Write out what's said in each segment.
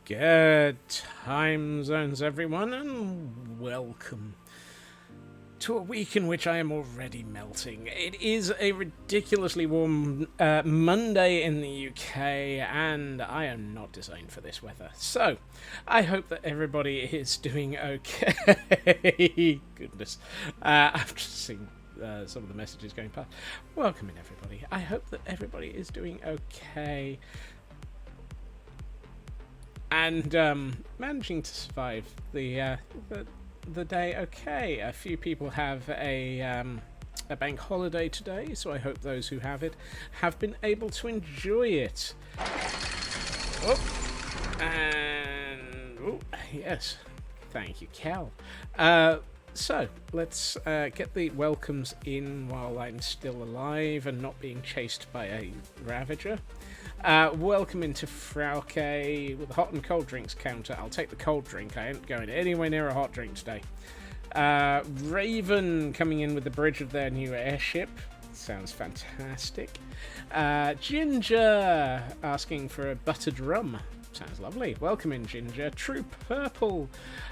Good time zones, everyone, and welcome to a week in which I am already melting. It is a ridiculously warm Monday in the UK, and I am not designed for this weather. So, I hope that everybody is doing okay. Goodness. I've just seen some of the messages going past. Welcome in, everybody. I hope that everybody is doing okay. And managing to survive the day okay. A few people have a bank holiday today, so I hope those who have it have been able to enjoy it. Oh, and oh, yes, thank you, Cal. So let's get the welcomes in while I'm still alive and not being chased by a Ravager. Welcome into Frauke with the hot and cold drinks counter. I'll take the cold drink. I ain't going anywhere near a hot drink today. Raven coming in with the bridge of their new airship. Sounds fantastic. Ginger asking for a buttered rum. Sounds lovely. Welcome in, Ginger. True Purple.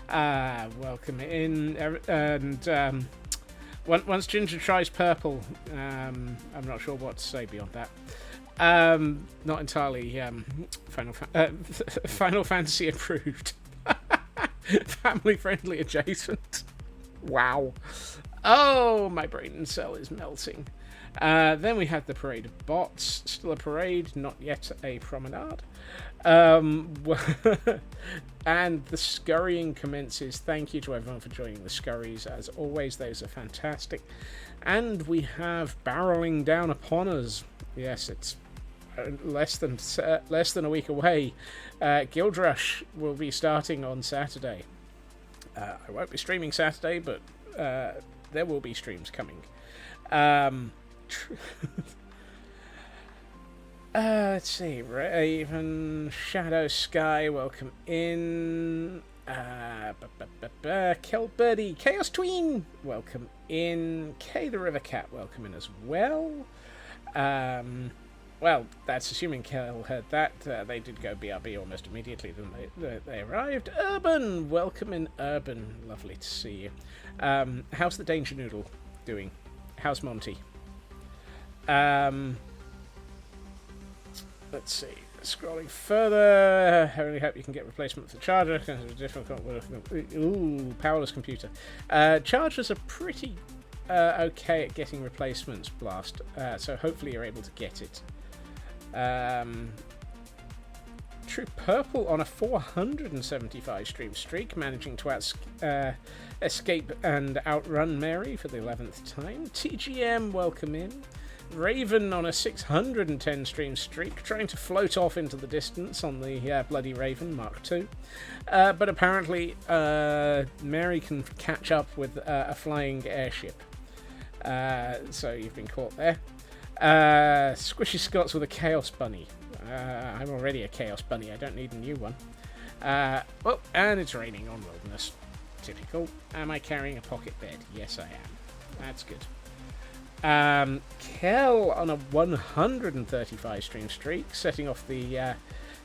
Welcome in. And once Ginger tries purple, I'm not sure what to say beyond that. Not entirely Final Fantasy approved. Family friendly adjacent. Wow. Oh, my brain cell is melting. Then we have the parade of bots. Still a parade, not yet a promenade. And the scurrying commences. Thank you to everyone for joining the scurries. As always, those are fantastic. And we have barreling down upon us. Yes, it's less than a week away. Guild Rush will be starting on Saturday. I won't be streaming Saturday, but there will be streams coming. Let's see. Raven, Shadow Sky, welcome in. Kelbirdie, Chaos Tween, welcome in. Kay the River Cat, welcome in as well. Well, that's assuming Kel heard that. They did go BRB almost immediately, didn't they arrived. Urban, welcome in, Urban. Lovely to see you. How's the Danger Noodle doing? How's Monty? Let's see. Scrolling further. I really hope you can get replacement for the charger. Ooh, powerless computer. Chargers are pretty okay at getting replacements, Blast. So hopefully you're able to get it. True Purple on a 475 stream streak, managing to escape and outrun Mary for the 11th time. TGM, welcome in. Raven on a 610 stream streak, trying to float off into the distance on the Bloody Raven Mark II. But apparently Mary can catch up with a flying airship. So you've been caught there. Squishy Scots with a Chaos Bunny. I'm already a Chaos Bunny, I don't need a new one. Well, and it's raining on Wilderness. Typical. Am I carrying a pocket bed? Yes, I am. That's good. Kel on a 135 stream streak, setting off the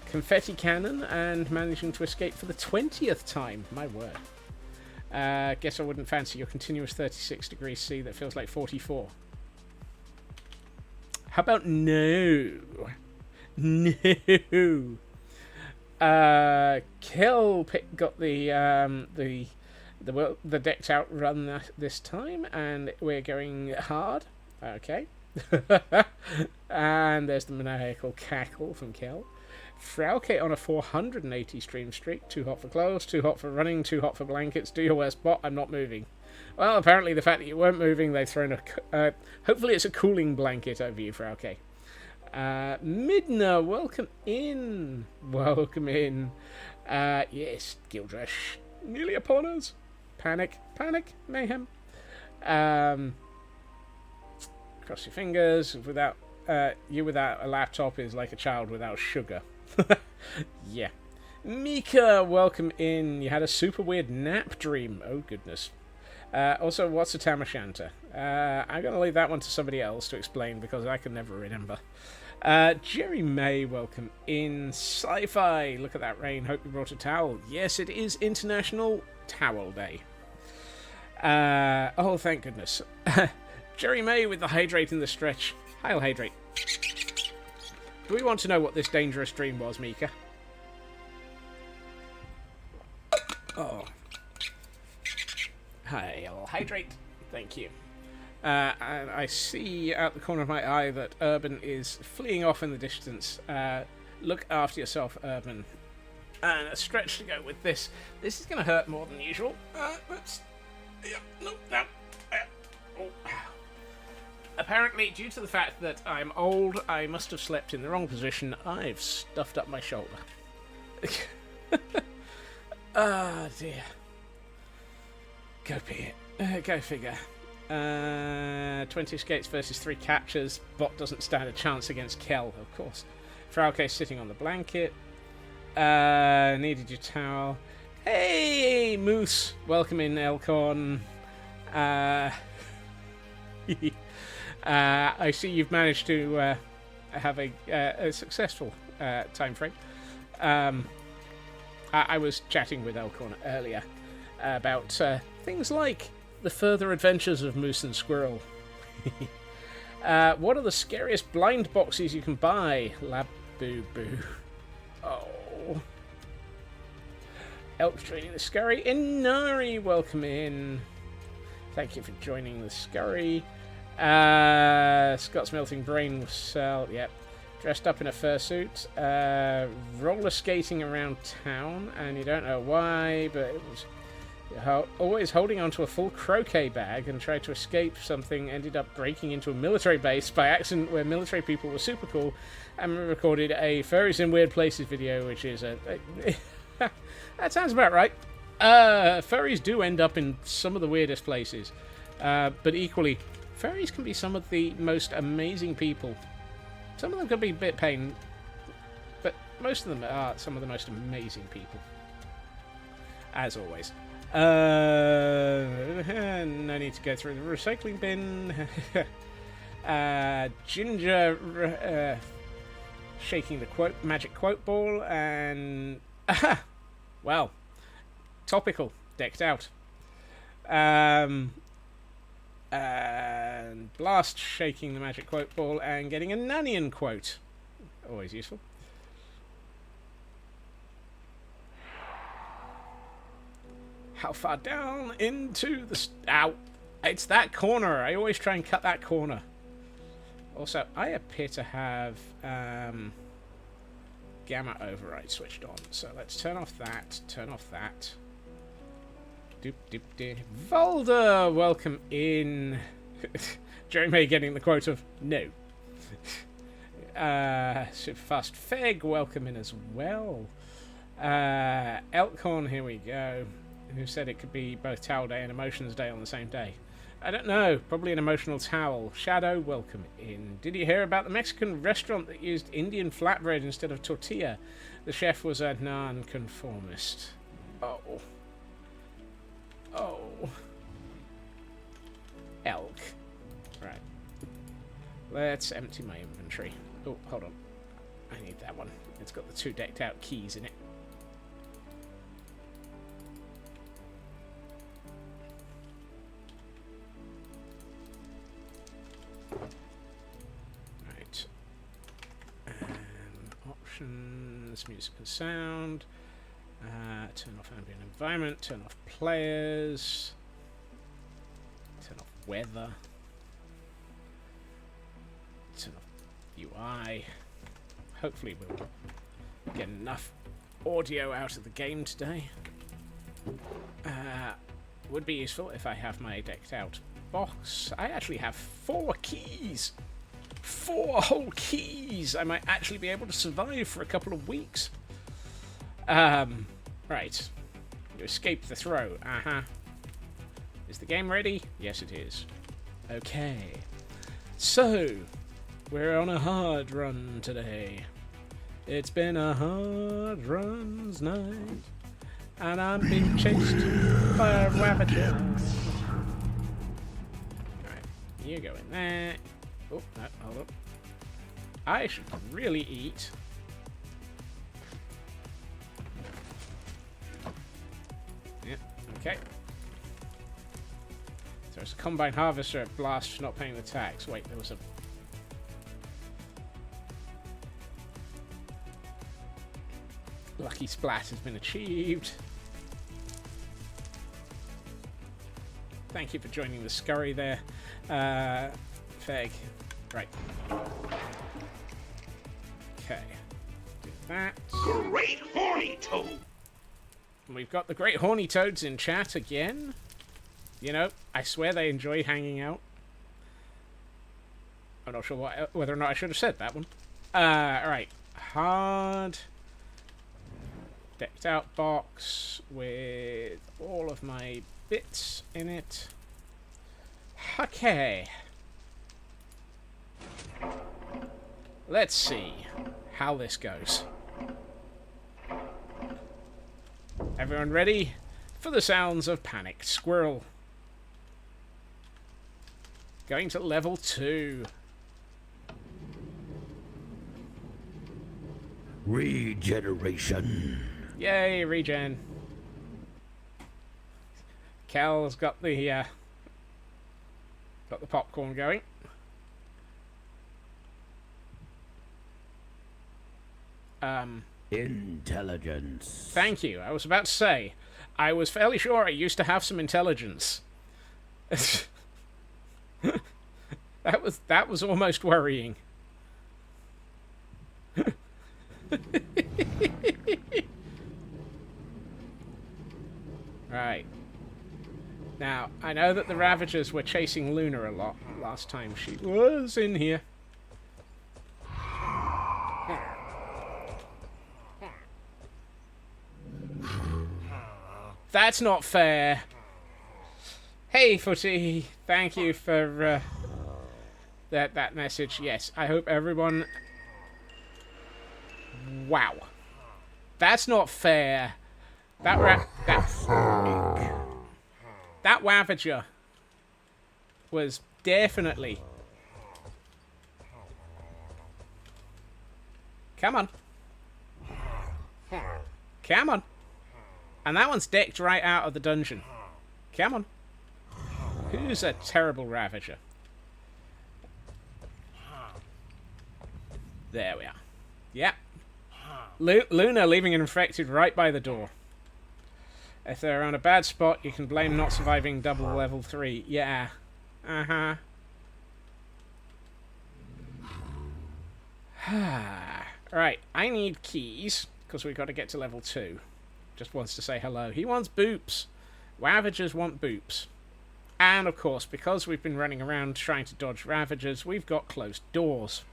confetti cannon and managing to escape for the 20th time. My word. Guess I wouldn't fancy your continuous 36 degrees C that feels like 44. How about no? No. Kel got the decked out run this time, and we're going hard. Okay. And there's the maniacal cackle from Kel. Frauke on a 480 stream streak. Too hot for clothes, too hot for running, too hot for blankets. Do your worst, bot. I'm not moving. Well, apparently the fact that you weren't moving, they've thrown a... hopefully it's a cooling blanket over you, Frauke. Midna, welcome in. Welcome in. Yes, Gildrush. Nearly upon us. Panic, mayhem. Cross your fingers. Without you without a laptop is like a child without sugar. Yeah. Mika, welcome in. You had a super weird nap dream. Oh, goodness. Also, what's a Tamashanta? I'm going to leave that one to somebody else to explain because I can never remember. Jerry May, welcome in. Sci-Fi, look at that rain. Hope you brought a towel. Yes, it is International Towel Day. Oh, thank goodness. Jerry May with the hydrate in the stretch. I'll hydrate. Do we want to know what this dangerous dream was, Mika? Oh. I'll hydrate. Thank you. And I see out the corner of my eye that Urban is fleeing off in the distance. Look after yourself, Urban. And a stretch to go with this. This is going to hurt more than usual. Apparently, due to the fact that I'm old, I must have slept in the wrong position. I've stuffed up my shoulder. Ah, dear. Go be it. Go figure. 20 escapes versus 3 captures. Bot doesn't stand a chance against Kel, of course. Frauke sitting on the blanket. Needed your towel. Hey, Moose. Welcome in, Elcon. I see you've managed to have a successful time frame. I was chatting with Elcon earlier about things like the further adventures of Moose and Squirrel. What are the scariest blind boxes you can buy? Lab-boo-boo. Oh. Elk's joining the scurry. Inari, welcome in. Thank you for joining the scurry. Scott's melting brain cell. Yep. Dressed up in a fursuit. Roller skating around town, and you don't know why, but it was always holding onto a full croquet bag and tried to escape something. Ended up breaking into a military base by accident where military people were super cool, and recorded a Furries in Weird Places video, which is that sounds about right. Furries do end up in some of the weirdest places, but equally, furries can be some of the most amazing people. Some of them can be a bit pain, but most of them are some of the most amazing people. As always. No need to go through the recycling bin. Ginger shaking the magic quote ball, and well, topical, decked out. And Blast shaking the magic quote ball and getting a Nanian quote. Always useful. How far down into the... Ow! It's that corner. I always try and cut that corner. Also, I appear to have gamma override switched on. So let's turn off that. Turn off that. Doop doop doop. Volder, welcome in. Jerry May getting the quote of no. Superfast Feg, welcome in as well. Elkhorn, here we go. Who said it could be both Towel Day and Emotions Day on the same day? I don't know. Probably an emotional towel. Shadow, welcome in. Did you hear about the Mexican restaurant that used Indian flatbread instead of tortilla? The chef was a non-conformist. Oh. Oh. Elk. Right. Let's empty my inventory. Oh, hold on. I need that one. It's got the 2 decked out keys in it. Right. And options, music and sound. Turn off ambient environment, turn off players, turn off weather, turn off UI. Hopefully we'll get enough audio out of the game today. Would be useful if I have my decked out box. I actually have 4 keys! 4 whole keys! I might actually be able to survive for a couple of weeks. Right. You escaped the throw. Uh-huh. Is the game ready? Yes, it is. Okay. So, we're on a hard run today. It's been a hard run's night. And I'm being chased by a ravager. Alright. You go in there. Oh, no, hold up. I should really eat. Okay. So there's a combine harvester at Blast for not paying the tax. Wait, there was a... Lucky splat has been achieved. Thank you for joining the scurry there, Feg. Right. Okay. Do that. Great horny toad! We've got the Great Horny Toads in chat again. You know, I swear they enjoy hanging out. I'm not sure whether or not I should have said that one. Alright. Hard. Decked out box with all of my bits in it. Okay. Let's see how this goes. Everyone ready for the sounds of Panicked Squirrel? Going to level 2. Regeneration. Yay, regen. Cal's got the popcorn going. Intelligence. Thank you. I was about to say, I was fairly sure I used to have some intelligence. that was almost worrying. Right. Now, I know that the Ravagers were chasing Luna a lot last time she was in here. That's not fair. Hey, Footy. Thank you for that message. Yes, I hope everyone... Wow. That's not fair. That Ravager was definitely... Come on. Come on. And that one's decked right out of the dungeon. Come on. Who's a terrible Ravager? There we are. Yep. Luna leaving an infected right by the door. If they're on a bad spot, you can blame not surviving double level 3. Yeah. Uh-huh. Right, I need keys, because we've got to get to level 2. Just wants to say hello. He wants boops. Ravagers want boops. And, of course, because we've been running around trying to dodge Ravagers, we've got closed doors.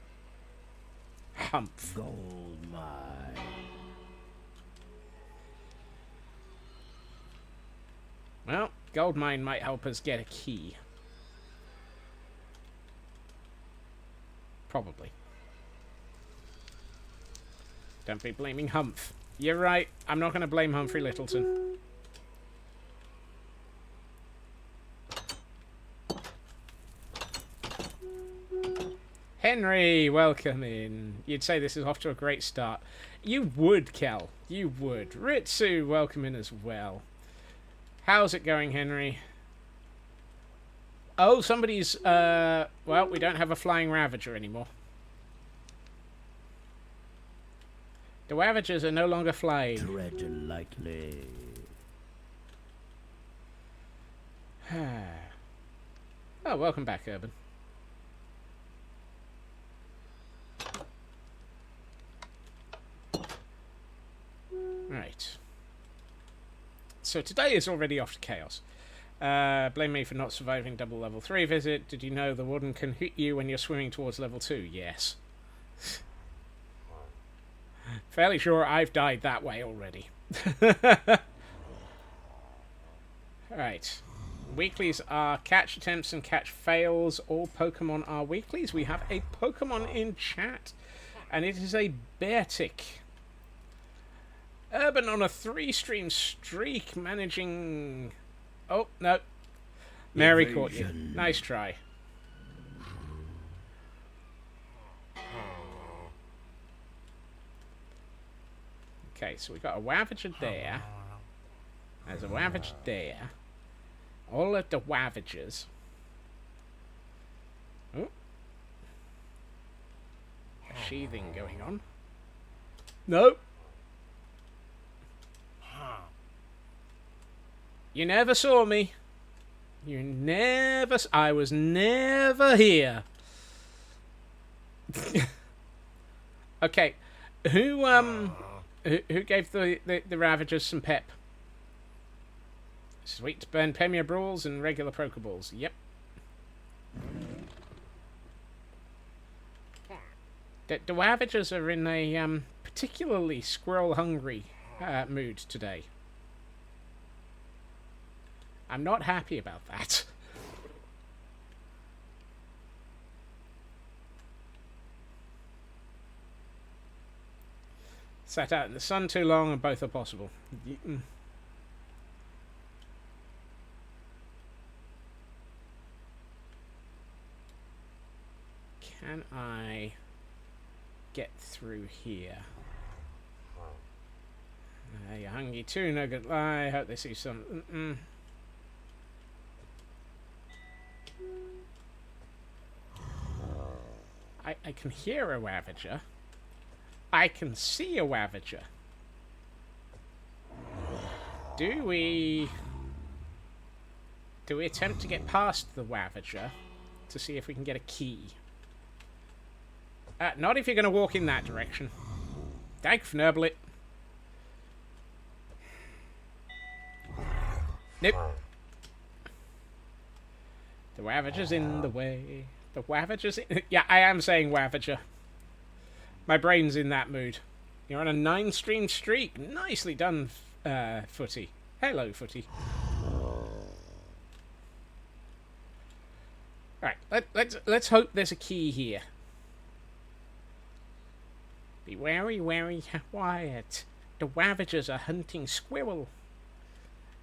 Humph. Gold mine. Well, gold mine might help us get a key. Probably. Don't be blaming Humph. You're right. I'm not going to blame Humphrey Littleton. Henry, welcome in. You'd say this is off to a great start. You would, Kel. You would. Ritsu, welcome in as well. How's it going, Henry? Oh, somebody's, well, we don't have a flying Ravager anymore. The Ravagers are no longer flying. Tread lightly. Oh, welcome back, Urban. Right. So today is already off to chaos. Blame me for not surviving double level 3 visit. Did you know the warden can hit you when you're swimming towards level 2? Yes. Fairly sure I've died that way already. Right. Weeklies are catch attempts and catch fails. All Pokemon are weeklies. We have a Pokemon in chat, and it is a Beartic. Urban on a 3-stream streak, managing... Oh, no. Mary caught you. Nice try. Okay, so we got a Wavager there. There's a Wavager there. All of the Wavagers. Oh. A sheathing going on. Nope. You never saw me. You never... I was never here. Okay. Who gave the Ravagers some pep? Sweet to burn Premier Brawls and regular Pokeballs. Yep. The Ravagers are in a particularly squirrel-hungry mood today. I'm not happy about that. Sat out in the sun too long and both are possible. Can I get through here? You're hungry too, no good lie. I hope they see some... I can hear a Ravager. I can see a Ravager. Do we attempt to get past the Ravager to see if we can get a key? Not if you're going to walk in that direction. Dag Fnurblet. Nope. The Ravager's in the way. The Ravager's in... Yeah, I am saying Ravager. My brain's in that mood. You're on a 9-stream streak. Nicely done, Footy. Hello, Footy. Alright, let's hope there's a key here. Be wary, quiet. The Ravagers are hunting squirrel.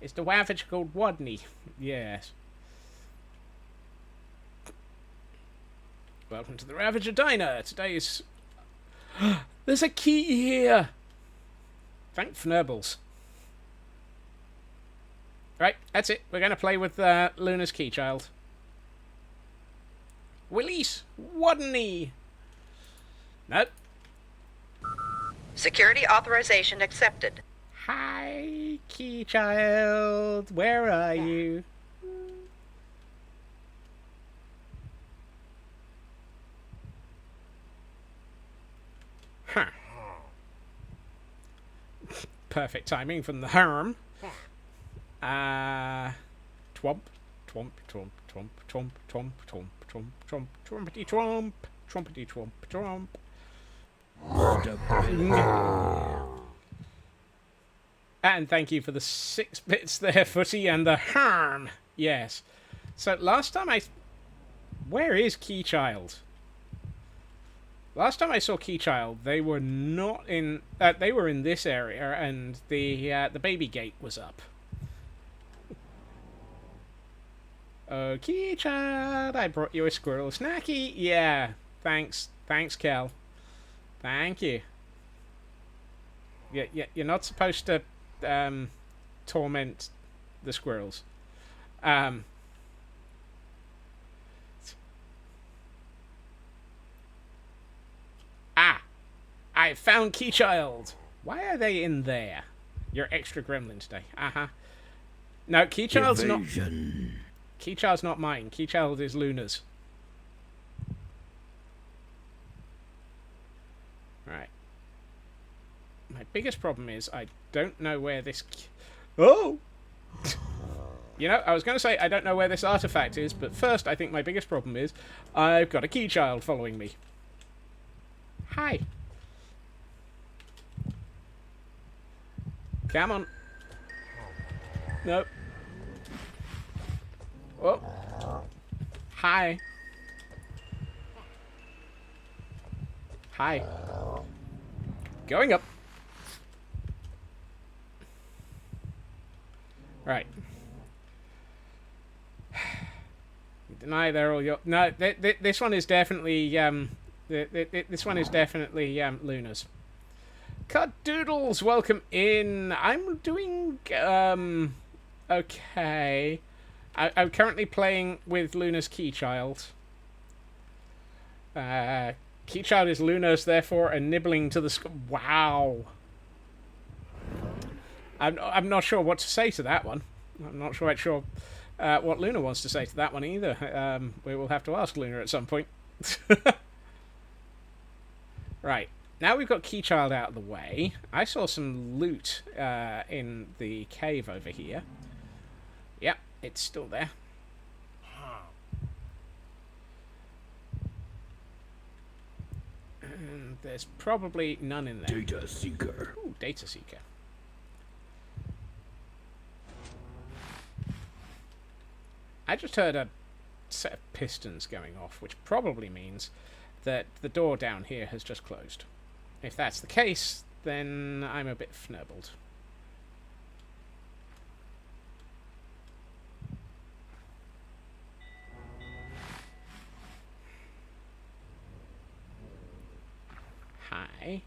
Is the Ravager called Wadney? Yes. Welcome to the Ravager Diner. Today's... There's a key here! Thank Fnurbles. Right, that's it. We're going to play with Luna's Key Child. Willis Wadney! Nope. Security authorization accepted. Hi, Key Child. Where are you? Huh. Perfect timing from the harm. Twomp, twomp, twomp, twomp, twomp, twomp, twomp, twomp, twomp, twompity twomp, trumpety twomp, twomp. And thank you for the 6 bits there, Footy, and the harm. Yes. So last time where is Key Child? Last time I saw Key Child, they were not in... they were in this area, and the baby gate was up. Oh, Key Child, I brought you a squirrel snacky. Yeah, Thanks, Kel. Thank you. You're not supposed to torment the squirrels. I found Keychild. Why are they in there? You're extra gremlin today. No, Keychild's not. Keychild's not mine. Keychild is Luna's. Right. My biggest problem is I don't know where this... Oh! You know, I was going to say I don't know where this artifact is, but first I think my biggest problem is I've got a Keychild following me. Hi. Come on. Nope. Oh. Hi. Hi. Going up. Right. Deny they're all your... No, this one is definitely... this one is definitely Luna's. Cut Doodles, welcome in. I'm doing okay. I'm currently playing with Luna's Keychild. Keychild is Luna's, therefore, and nibbling to the wow. I'm not sure what to say to that one. I'm not quite sure what Luna wants to say to that one either. We will have to ask Luna at some point. Right. Now we've got Keychild out of the way. I saw some loot in the cave over here. Yep, it's still there. And there's probably none in there. Data Seeker. Ooh, Data Seeker. I just heard a set of pistons going off, which probably means that the door down here has just closed. If that's the case, then I'm a bit fnurbled. Hi.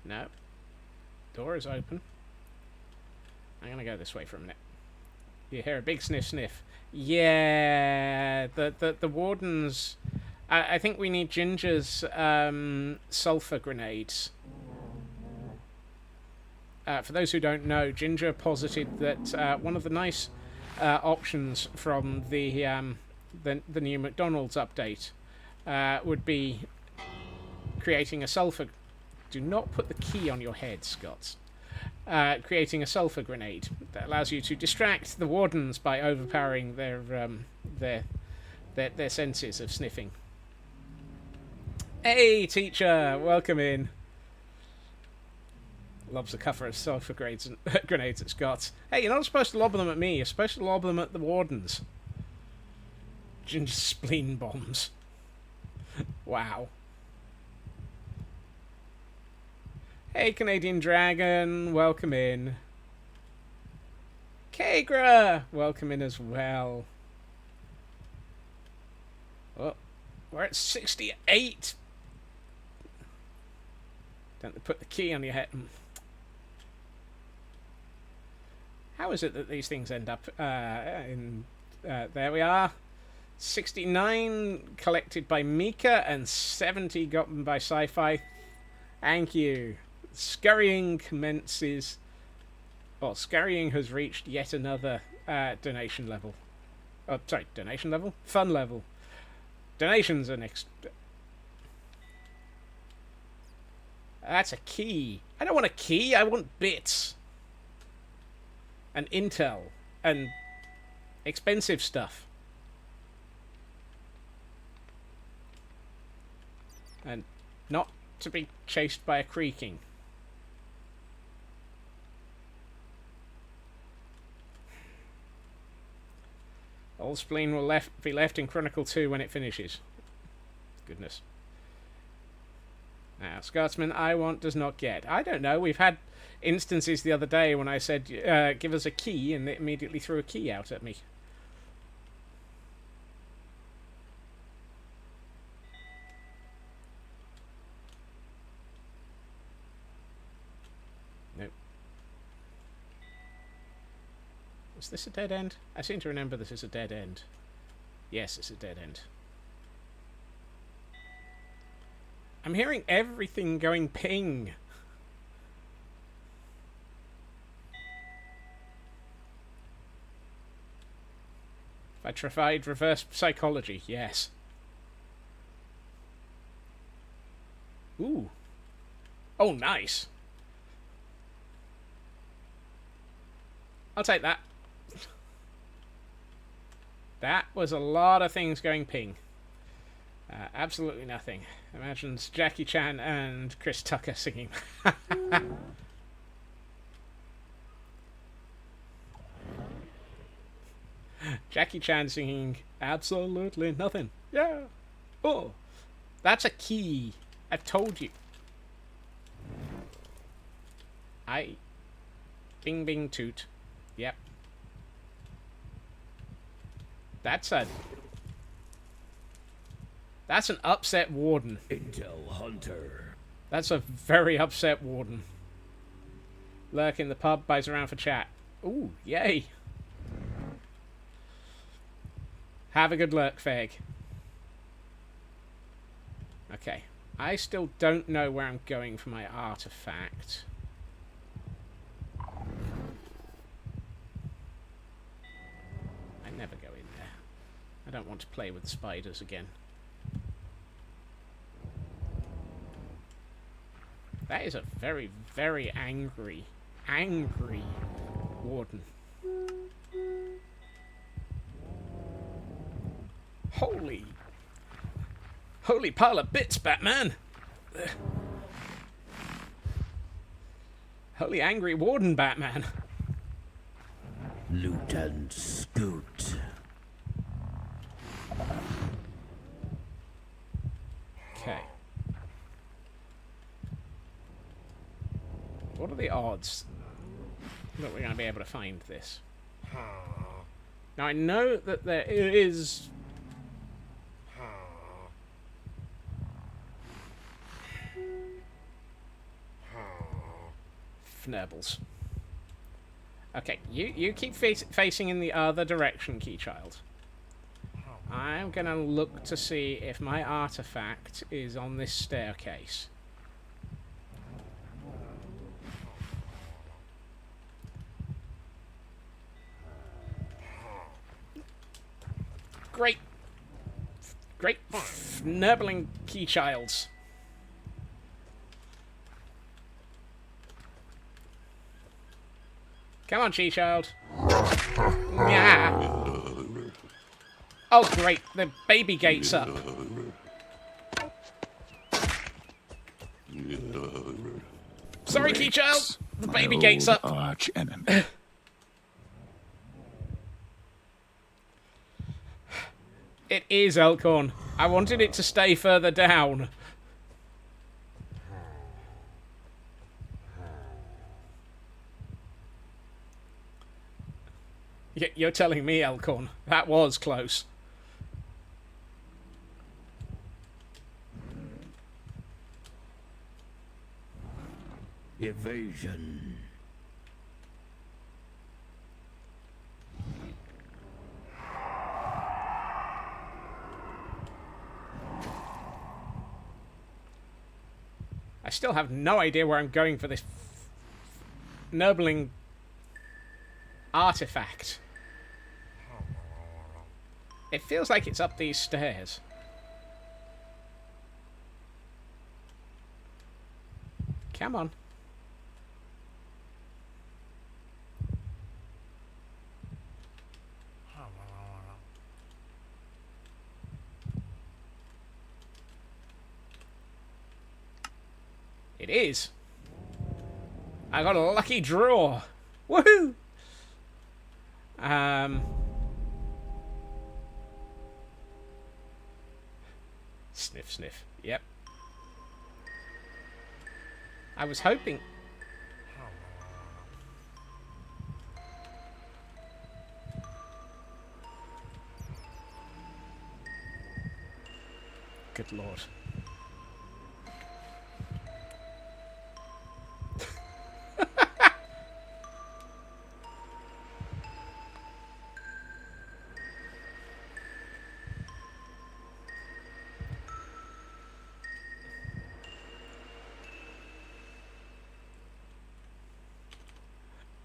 No. Door is open. I'm gonna go this way for a minute. You hear a big sniff sniff. Yeah, the wardens... I think we need Ginger's sulfur grenades. For those who don't know, Ginger posited that one of the nice options from the new McDonald's update would be creating a sulfur... Do not put the key on your head, Scott. Creating a sulfur grenade that allows you to distract the wardens by overpowering their senses of sniffing. Hey, teacher, welcome in. Lobs a cover of sulfur grenades at Scott. Hey, you're not supposed to lob them at me. You're supposed to lob them at the wardens. Ginger spleen bombs. Wow. Hey, Canadian Dragon, welcome in. Kagra, welcome in as well. Oh, we're at 68. Don't they put the key on your head? How is it that these things end up in... there we are. 69 collected by Mika and 70 gotten by Sci-Fi. Thank you. Scurrying commences... Well, Scurrying has reached yet another donation level. Oh, sorry, donation level? Fun level. Donations are next... That's a key. I don't want a key, I want bits. And intel. And expensive stuff. And not to be chased by a creaking. Old spleen will be left in Chronicle 2 when it finishes. Goodness. Now, Scotsman, I want does not get. I don't know. We've had instances the other day when I said, give us a key, and they immediately threw a key out at me. Is this a dead end? I seem to remember this is a dead end. Yes, it's a dead end. I'm hearing everything going ping. If I tried reverse psychology, yes. Ooh. Oh, nice. I'll take that. That was a lot of things going ping. Absolutely nothing. Imagine Jackie Chan and Chris Tucker singing. Jackie Chan singing absolutely nothing. Yeah. Oh. That's a key. I've told you. Bing bing toot. Yep. That's an upset warden. Intel Hunter. That's a very upset warden. Lurk in the pub, buys around for chat. Ooh, yay. Have a good lurk, Feg. Okay. I still don't know where I'm going for my artifact. I never go in there. I don't want to play with spiders again. That is a very, very angry warden. Holy pile of bits, Batman! Holy angry warden, Batman. Loot and scoot. Okay. What are the odds that we're going to be able to find this? Now, I know that there is... Fnurbles. Okay, you keep facing in the other direction, Keychild. I'm going to look to see if my artifact is on this staircase. Great fnurbling Keychilds. Come on, Keychild. Yeah. Oh, great. The baby gate's up. Sorry, Keychild. The baby gate's up. Arch enemy. It is Elkhorn. I wanted it to stay further down. You're telling me, Elkhorn. That was close. Evasion. I still have no idea where I'm going for this nobling artifact. It feels like it's up these stairs. Come on. It is. I got a lucky draw. Woohoo! Sniff, sniff. Yep. I was hoping... Good lord.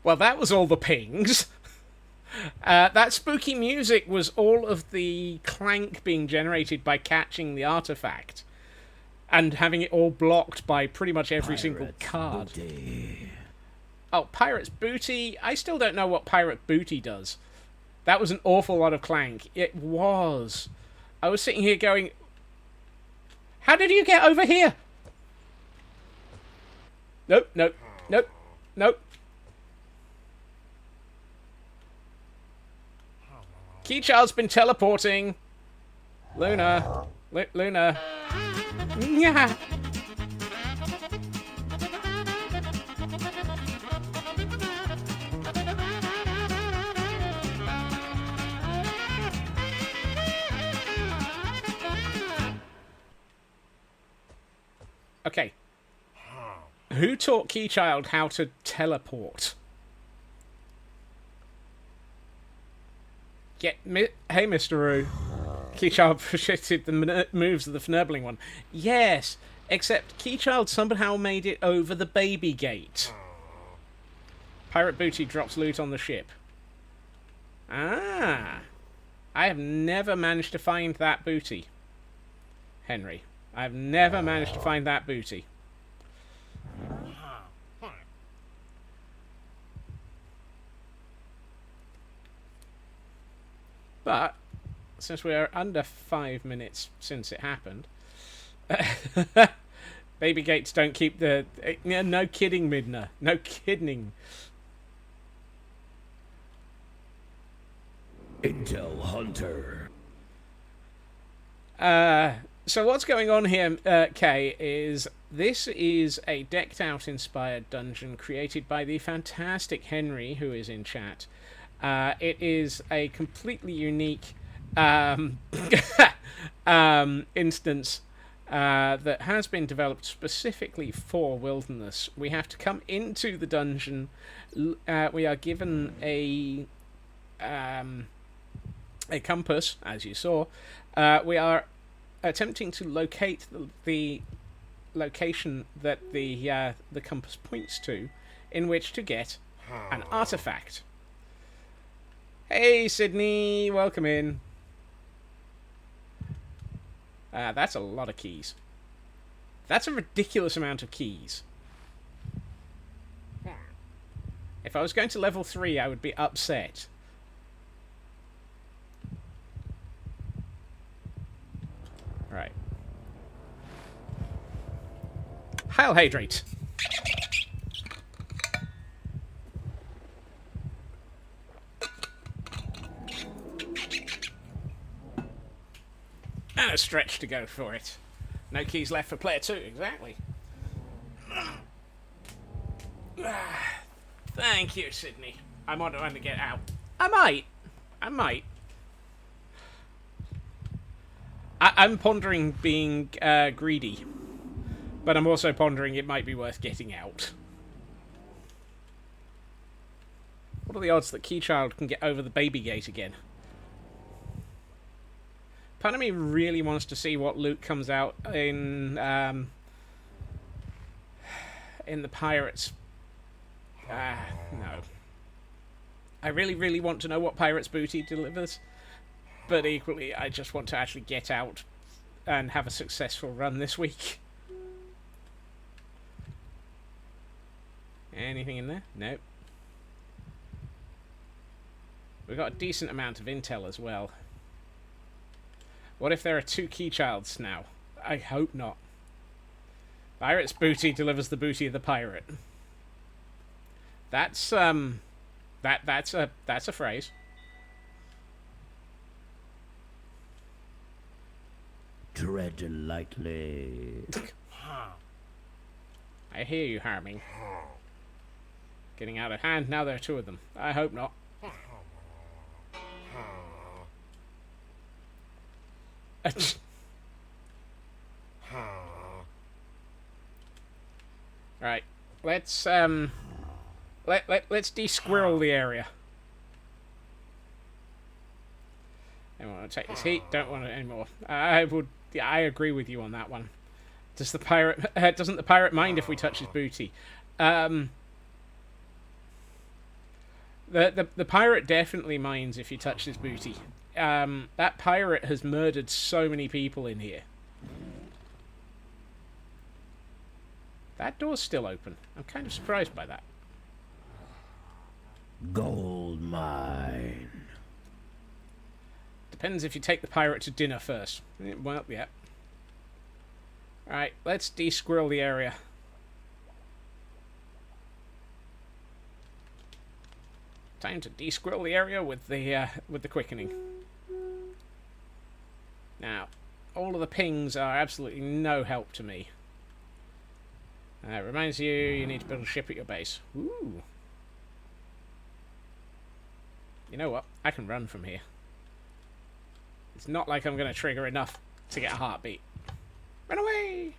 Well, that was all the pings. That spooky music was all of the clank being generated by catching the artifact and having it all blocked by pretty much every single card. Booty. Oh, Pirate's Booty. I still don't know what Pirate Booty does. That was an awful lot of clank. It was. I was sitting here going, how did you get over here? Nope, nope, nope, nope. Keychild's been teleporting. Luna. Luna. Yeah. Okay. Who taught Keychild how to teleport? Hey, Mr. Roo. Keychild predicted the moves of the Fnurbling one. Yes, except Keychild somehow made it over the baby gate. Pirate Booty drops loot on the ship. Ah. I have never managed to find that booty. Henry. I've never managed to find that booty. But, since we are under 5 minutes since it happened, baby gates don't keep the... No kidding, Midna. No kidding. Intel Hunter. So what's going on here, Kay, is this is a decked-out inspired dungeon created by the fantastic Henry, who is in chat. It is a completely unique instance that has been developed specifically for Wilderness. We have to come into the dungeon. We are given a compass, as you saw. We are attempting to locate the location that the compass points to, in which to get an artifact. Hey, Sydney, welcome in. That's a lot of keys. That's a ridiculous amount of keys. If I was going to level 3, I would be upset. Right. Hail Hydrate. And a stretch to go for it. No keys left for player 2, exactly. Thank you, Sydney. I want to get out. I might. I'm pondering being greedy. But I'm also pondering it might be worth getting out. What are the odds that Keychild can get over the baby gate again? Part of me really wants to see what loot comes out in the Pirates. No. I really want to know what Pirates Booty delivers. But equally, I just want to actually get out and have a successful run this week. Anything in there? Nope. We've got a decent amount of intel as well. What if there are 2 Keychilds now? I hope not. Pirate's Booty delivers the booty of the pirate. That's that's a phrase. Tread lightly. I hear you, Harming. Getting out of hand. Now there are 2 of them. I hope not. Right. Let's let's de-squirrel the area. Don't want to take this heat. Don't want it anymore. I agree with you on that one. Does the pirate? Doesn't the pirate mind if we touch his booty? The pirate definitely minds if you touch his booty. That pirate has murdered so many people in here. That door's still open. I'm kind of surprised by that. Gold mine. Depends if you take the pirate to dinner first. Well, yeah. Alright, let's de-squirrel the area. Time to de-squirrel the area with the quickening. Now, all of the pings are absolutely no help to me. It reminds you need to build a ship at your base. Ooh. You know what? I can run from here. It's not like I'm going to trigger enough to get a heartbeat. Run away!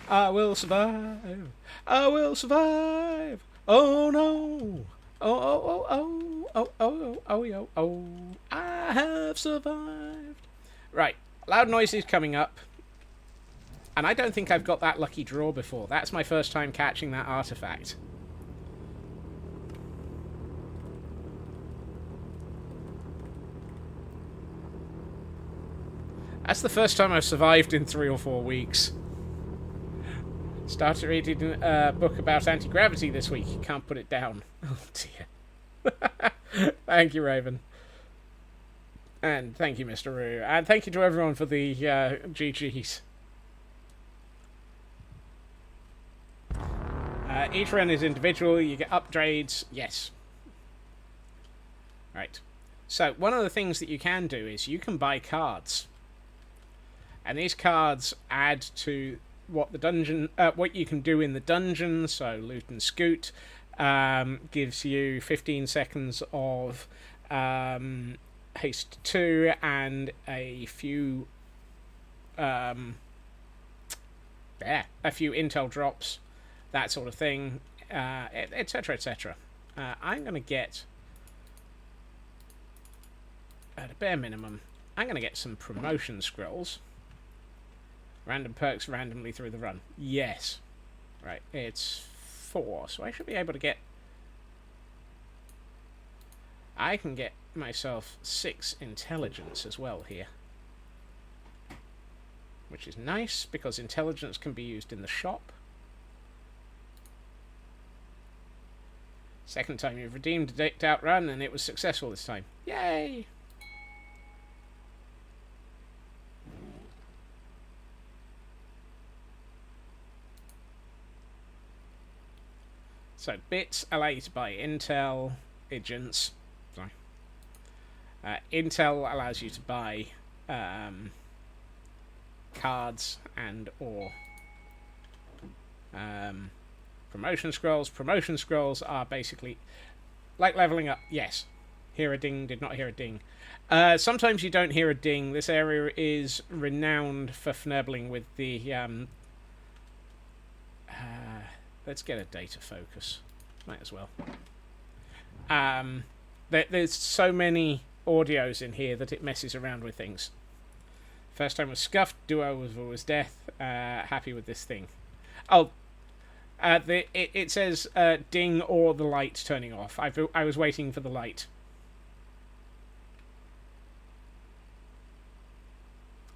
I will survive. I will survive. Oh no. Oh. I have survived. Right. Loud noises coming up. And I don't think I've got that lucky draw before. That's my first time catching that artifact. That's the first time I've survived in 3 or 4 weeks. Started reading a book about anti-gravity this week. You can't put it down. Oh dear. Thank you, Raven. And thank you, Mr. Roo. And thank you to everyone for the GGs. Each run is individual. You get upgrades. Yes. Right. So, one of the things that you can do is you can buy cards. And these cards add to what the dungeon, what you can do in the dungeon. So loot and scoot gives you 15 seconds of haste 2 and a few intel drops, that sort of thing, etc., etc. I'm going to get, at a bare minimum, I'm going to get some promotion scrolls. Random perks randomly through the run. Yes. Right, it's 4, so I should be able to get... I can get myself 6 intelligence as well here. Which is nice, because intelligence can be used in the shop. Second time you've redeemed a decked out run, and it was successful this time. Yay! So, bits allow you to buy intel, agents. Sorry. Intel allows you to buy cards and or promotion scrolls. Promotion scrolls are basically like leveling up. Yes. Hear a ding, did not hear a ding. Sometimes you don't hear a ding. This area is renowned for fnibbling with the... let's get a data focus. Might as well. There's so many audios in here that it messes around with things. First time was scuffed. Duo was death. Happy with this thing. Oh, it says ding or the light turning off. I was waiting for the light.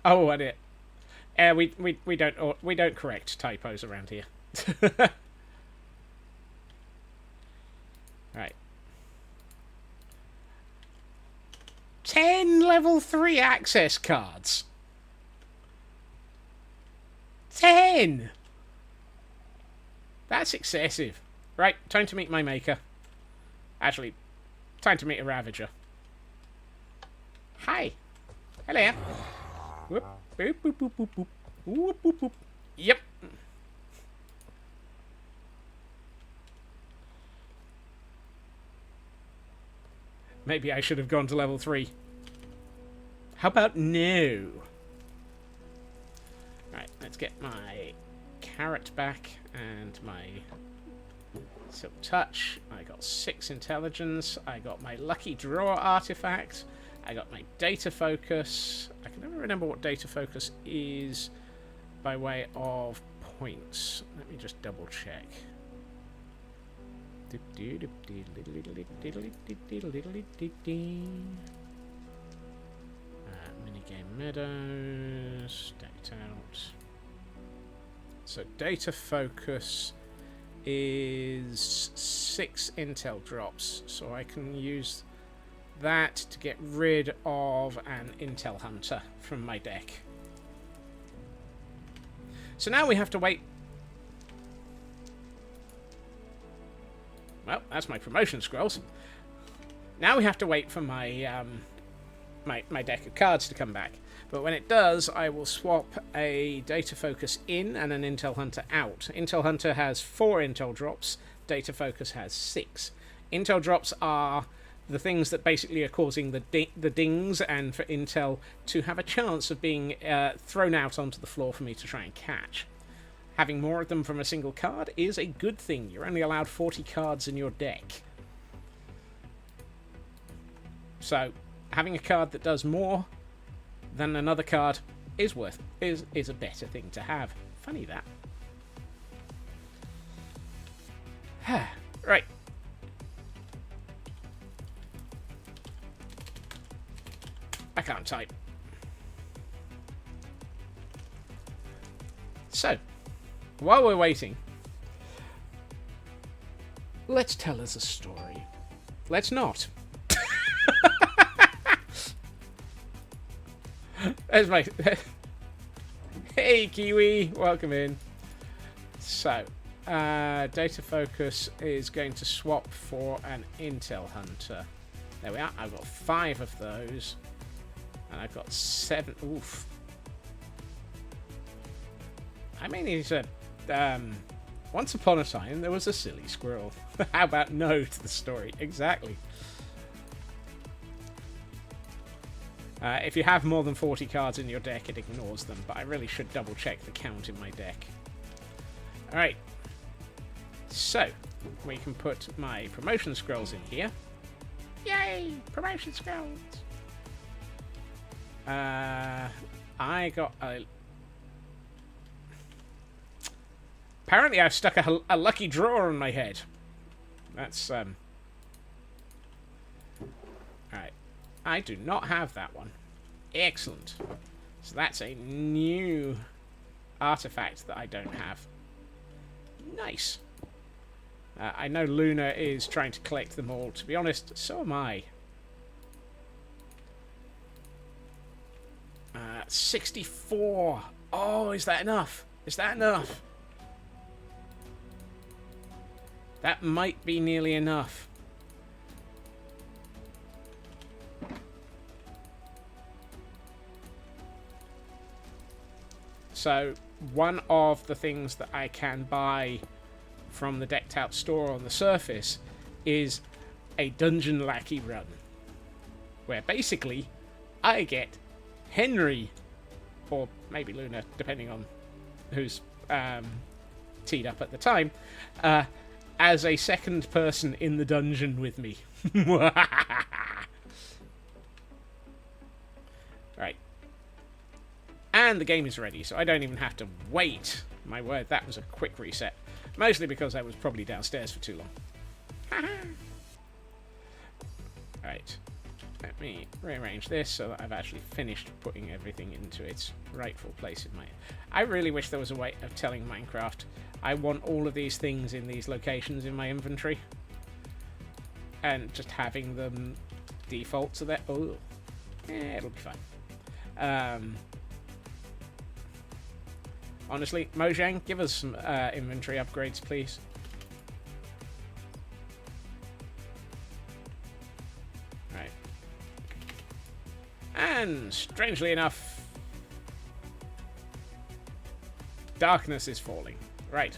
Oh, and it. We don't correct typos around here. Right. 10 level 3 access cards. 10! That's excessive. Right, time to meet my maker. Actually, time to meet a Ravager. Hi. Hello. Whoop, boop, boop, boop, boop, boop. Whoop, boop, boop. Yep. Maybe I should have gone to level 3. How about no? Right, let's get my carrot back and my silk touch. I got 6 intelligence. I got my lucky draw artifact. I got my data focus. I can never remember what data focus is by way of points. Let me just double check. Minigame Meadows. Decked out. So data focus is 6 intel drops, so I can use that to get rid of an intel hunter from my deck. So now we have to wait. Well, that's my promotion scrolls. Now we have to wait for my my deck of cards to come back. But when it does, I will swap a data focus in and an intel hunter out. Intel hunter has 4 intel drops. Data focus has 6. Intel drops are the things that basically are causing the dings, and for intel to have a chance of being thrown out onto the floor for me to try and catch. Having more of them from a single card is a good thing. You're only allowed 40 cards in your deck. So having a card that does more than another card is a better thing to have. Funny that. Right. I can't type. So, while we're waiting, let's tell us a story. Let's not. There's my... Hey, Kiwi! Welcome in. So, data focus is going to swap for an intel hunter. There we are. I've got 5 of those. And I've got 7... Oof. I mean, he's a... once upon a time, there was a silly squirrel. How about no to the story? Exactly. If you have more than 40 cards in your deck, it ignores them, but I really should double check the count in my deck. Alright. So, we can put my promotion scrolls in here. Yay! Promotion scrolls! I got a... Apparently I've stuck a lucky draw on my head. That's, Alright. I do not have that one. Excellent. So that's a new artifact that I don't have. Nice. I know Luna is trying to collect them all. To be honest, so am I. 64. Oh, is that enough? Is that enough? That might be nearly enough. So, one of the things that I can buy from the decked out store on the surface is a dungeon lackey run, where basically I get Henry, or maybe Luna, depending on who's teed up at the time, as a second person in the dungeon with me. Right. And the game is ready, so I don't even have to wait. My word, that was a quick reset. Mostly because I was probably downstairs for too long. Alright. Let me rearrange this so that I've actually finished putting everything into its rightful place in my... I really wish there was a way of telling Minecraft I want all of these things in these locations in my inventory. And just having them default to that. Oh. Yeah, it'll be fine. Honestly, Mojang, give us some inventory upgrades, please. Right. And, strangely enough, darkness is falling. Right.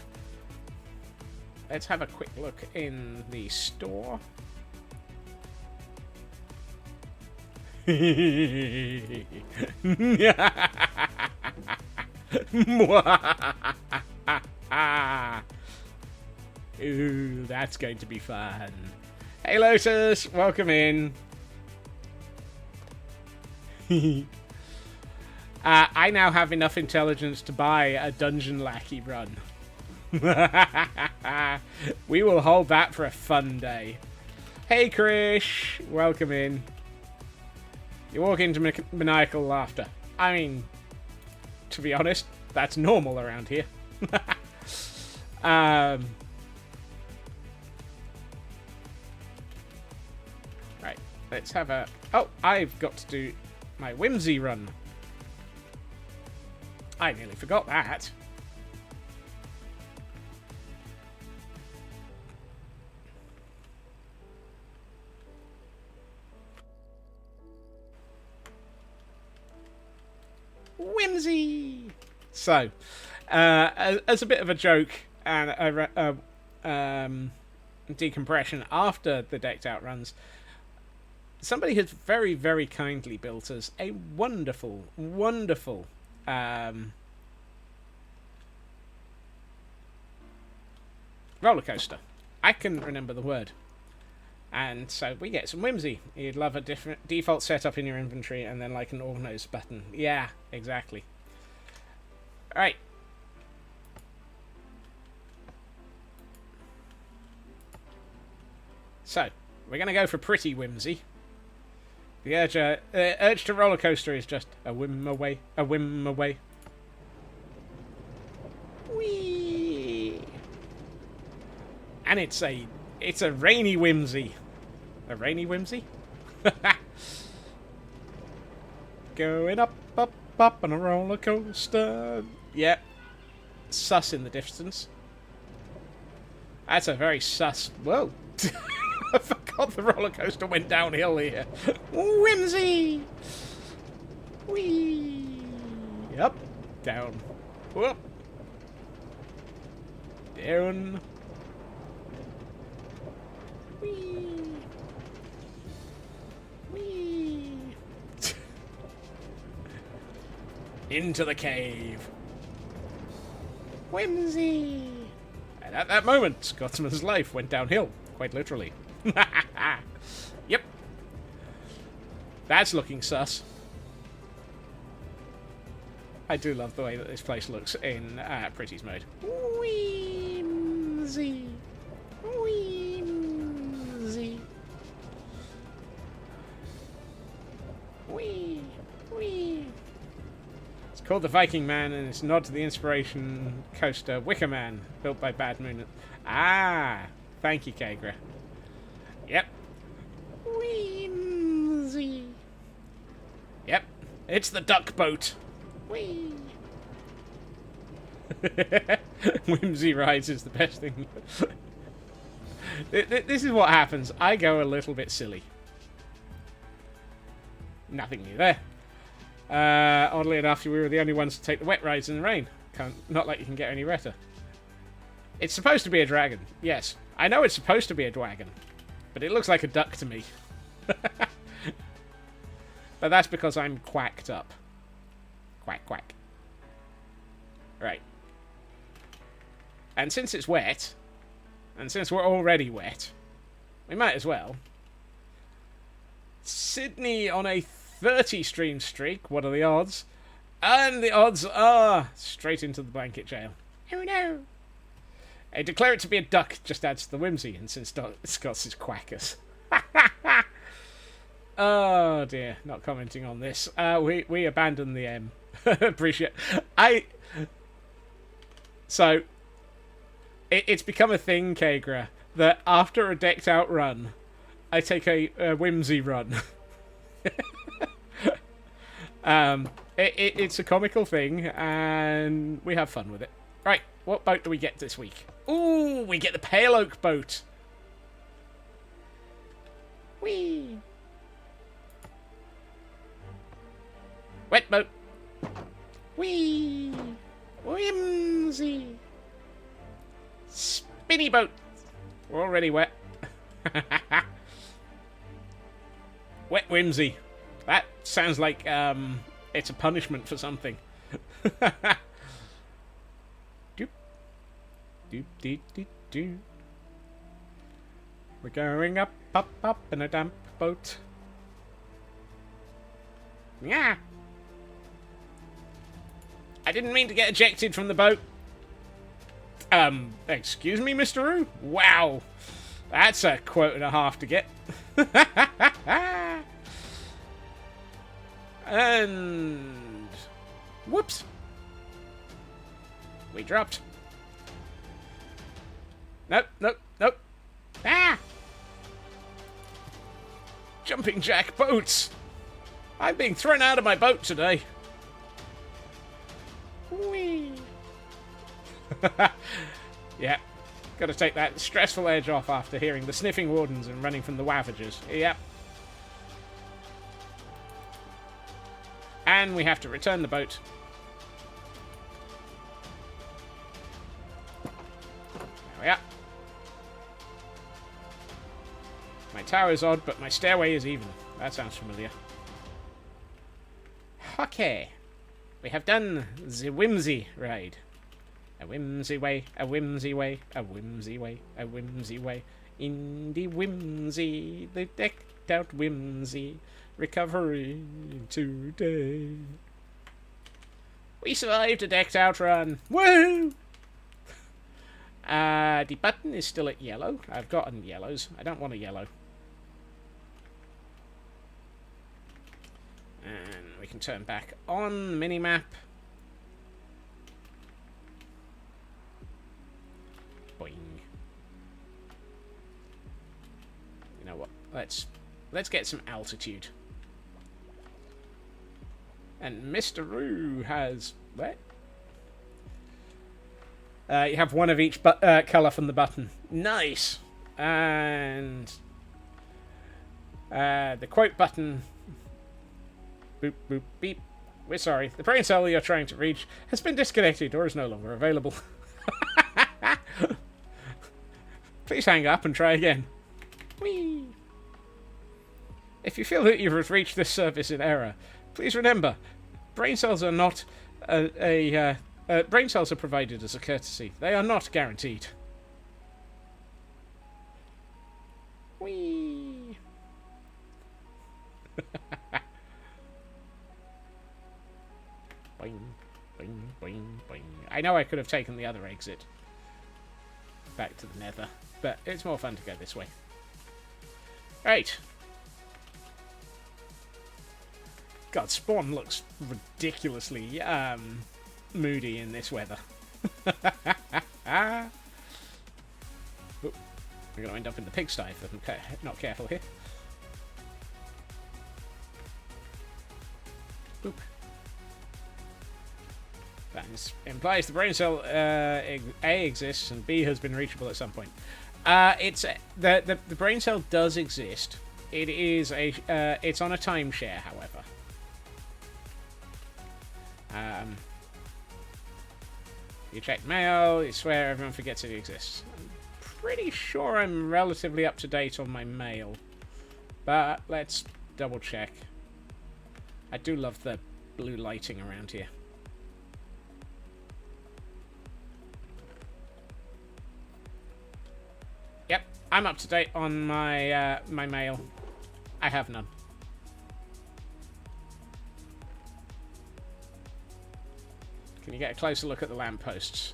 Let's have a quick look in the store. Ooh, that's going to be fun. Hey Lotus, welcome in. I now have enough intelligence to buy a dungeon lackey run. We will hold that for a fun day. Hey, Krish. Welcome in. You walk into maniacal laughter. I mean, to be honest, that's normal around here. Right, let's have a... Oh, I've got to do my whimsy run. I nearly forgot that. Whimsy! So, as a bit of a joke and a decompression after the decked out runs, somebody has very, very kindly built us a wonderful, wonderful roller coaster. I couldn't remember the word. And so we get some whimsy. You'd love a different default setup in your inventory and then like an organize button. Yeah, exactly. Alright. So, we're going to go for pretty whimsy. The urge to roller coaster is just a whim away, a whim away. Whee! And it's a rainy whimsy. A rainy whimsy? Going up, up, up on a roller coaster. Yep. Sus in the distance. That's a very sus... Whoa. I forgot the roller coaster went downhill here. Whimsy! Whee! Up. Down. Whoop. Down. Whee! Whee! Into the cave. Whimsy! And at that moment, Scotsman's life went downhill, quite literally. Yep. That's looking sus. I do love the way that this place looks in Pretty's mode. Whimsy. Whimsy. Whee. Whee. It's called the Viking Man, and it's a nod to the inspiration coaster Wicker Man, built by Bad Moon. Ah, thank you, Kagra. Yep. Whimsy. Yep, it's the duck boat. Whee. Whimsy rides is the best thing. This is what happens. I go a little bit silly. Nothing new there. Oddly enough, we were the only ones to take the wet rides in the rain. Not like you can get any wetter. It's supposed to be a dragon. Yes, I know it's supposed to be a dragon, but it looks like a duck to me. But that's because I'm quacked up. Quack, quack. Right. And since it's wet, and since we're already wet, we might as well. Sydney on a 30 stream streak. What are the odds? And the odds are straight into the blanket jail. Oh no. I declare it to be a duck just adds to the whimsy, and since Scots is quackers. Oh dear, not commenting on this. We abandoned the M. Appreciate. So it's become a thing, Kagra, that after a decked out run, I take a whimsy run. It's a comical thing, and we have fun with it. Right, what boat do we get this week? Ooh, we get the Pale Oak boat. Whee! Wet boat. Whee! Whimsy! Spinny boat. We're already wet. Wet whimsy. That sounds like it's a punishment for something. Doop. Doop dee dee doo. We're going up, up, up in a damp boat. Yeah. I didn't mean to get ejected from the boat. Excuse me, Mr. Roo? Wow. That's a quote and a half to get. And... whoops. We dropped. Nope, nope, nope. Ah! Jumping jack boats. I'm being thrown out of my boat today. Whee! Yeah. Gotta take that stressful edge off after hearing the sniffing wardens and running from the Wavagers. Yep. And we have to return the boat. There we are. My tower is odd, but my stairway is even. That sounds familiar. Okay. We have done the whimsy ride. A whimsy way, a whimsy way, a whimsy way, a whimsy way. In the whimsy, the decked out whimsy, recovering today. We survived a decked out run. Woo! The button is still at yellow. I've gotten yellows. I don't want a yellow. And we can turn back on the mini-map. Boing. You know what? Let's get some altitude. And Mr. Roo has... what? You have one of each colour from the button. Nice! And... the quote button... boop, boop, beep. We're sorry. The brain cell you're trying to reach has been disconnected or is no longer available. Please hang up and try again. Whee! If you feel that you've reached this service in error, please remember, brain cells are not brain cells are provided as a courtesy. They are not guaranteed. Whee! Boing, boing, boing, boing. I know I could have taken the other exit back to the nether, but it's more fun to go this way. Right. God, Spawn looks ridiculously moody in this weather. Oh, we're going to end up in the pigsty if I'm not careful here. Boop. That implies the brain cell A exists and B has been reachable at some point. The brain cell does exist. It is it's on a timeshare, however. You check mail. You swear everyone forgets it exists. I'm pretty sure I'm relatively up to date on my mail, but let's double check. I do love the blue lighting around here. Yep, I'm up to date on my my mail. I have none. Can you get a closer look at the lampposts?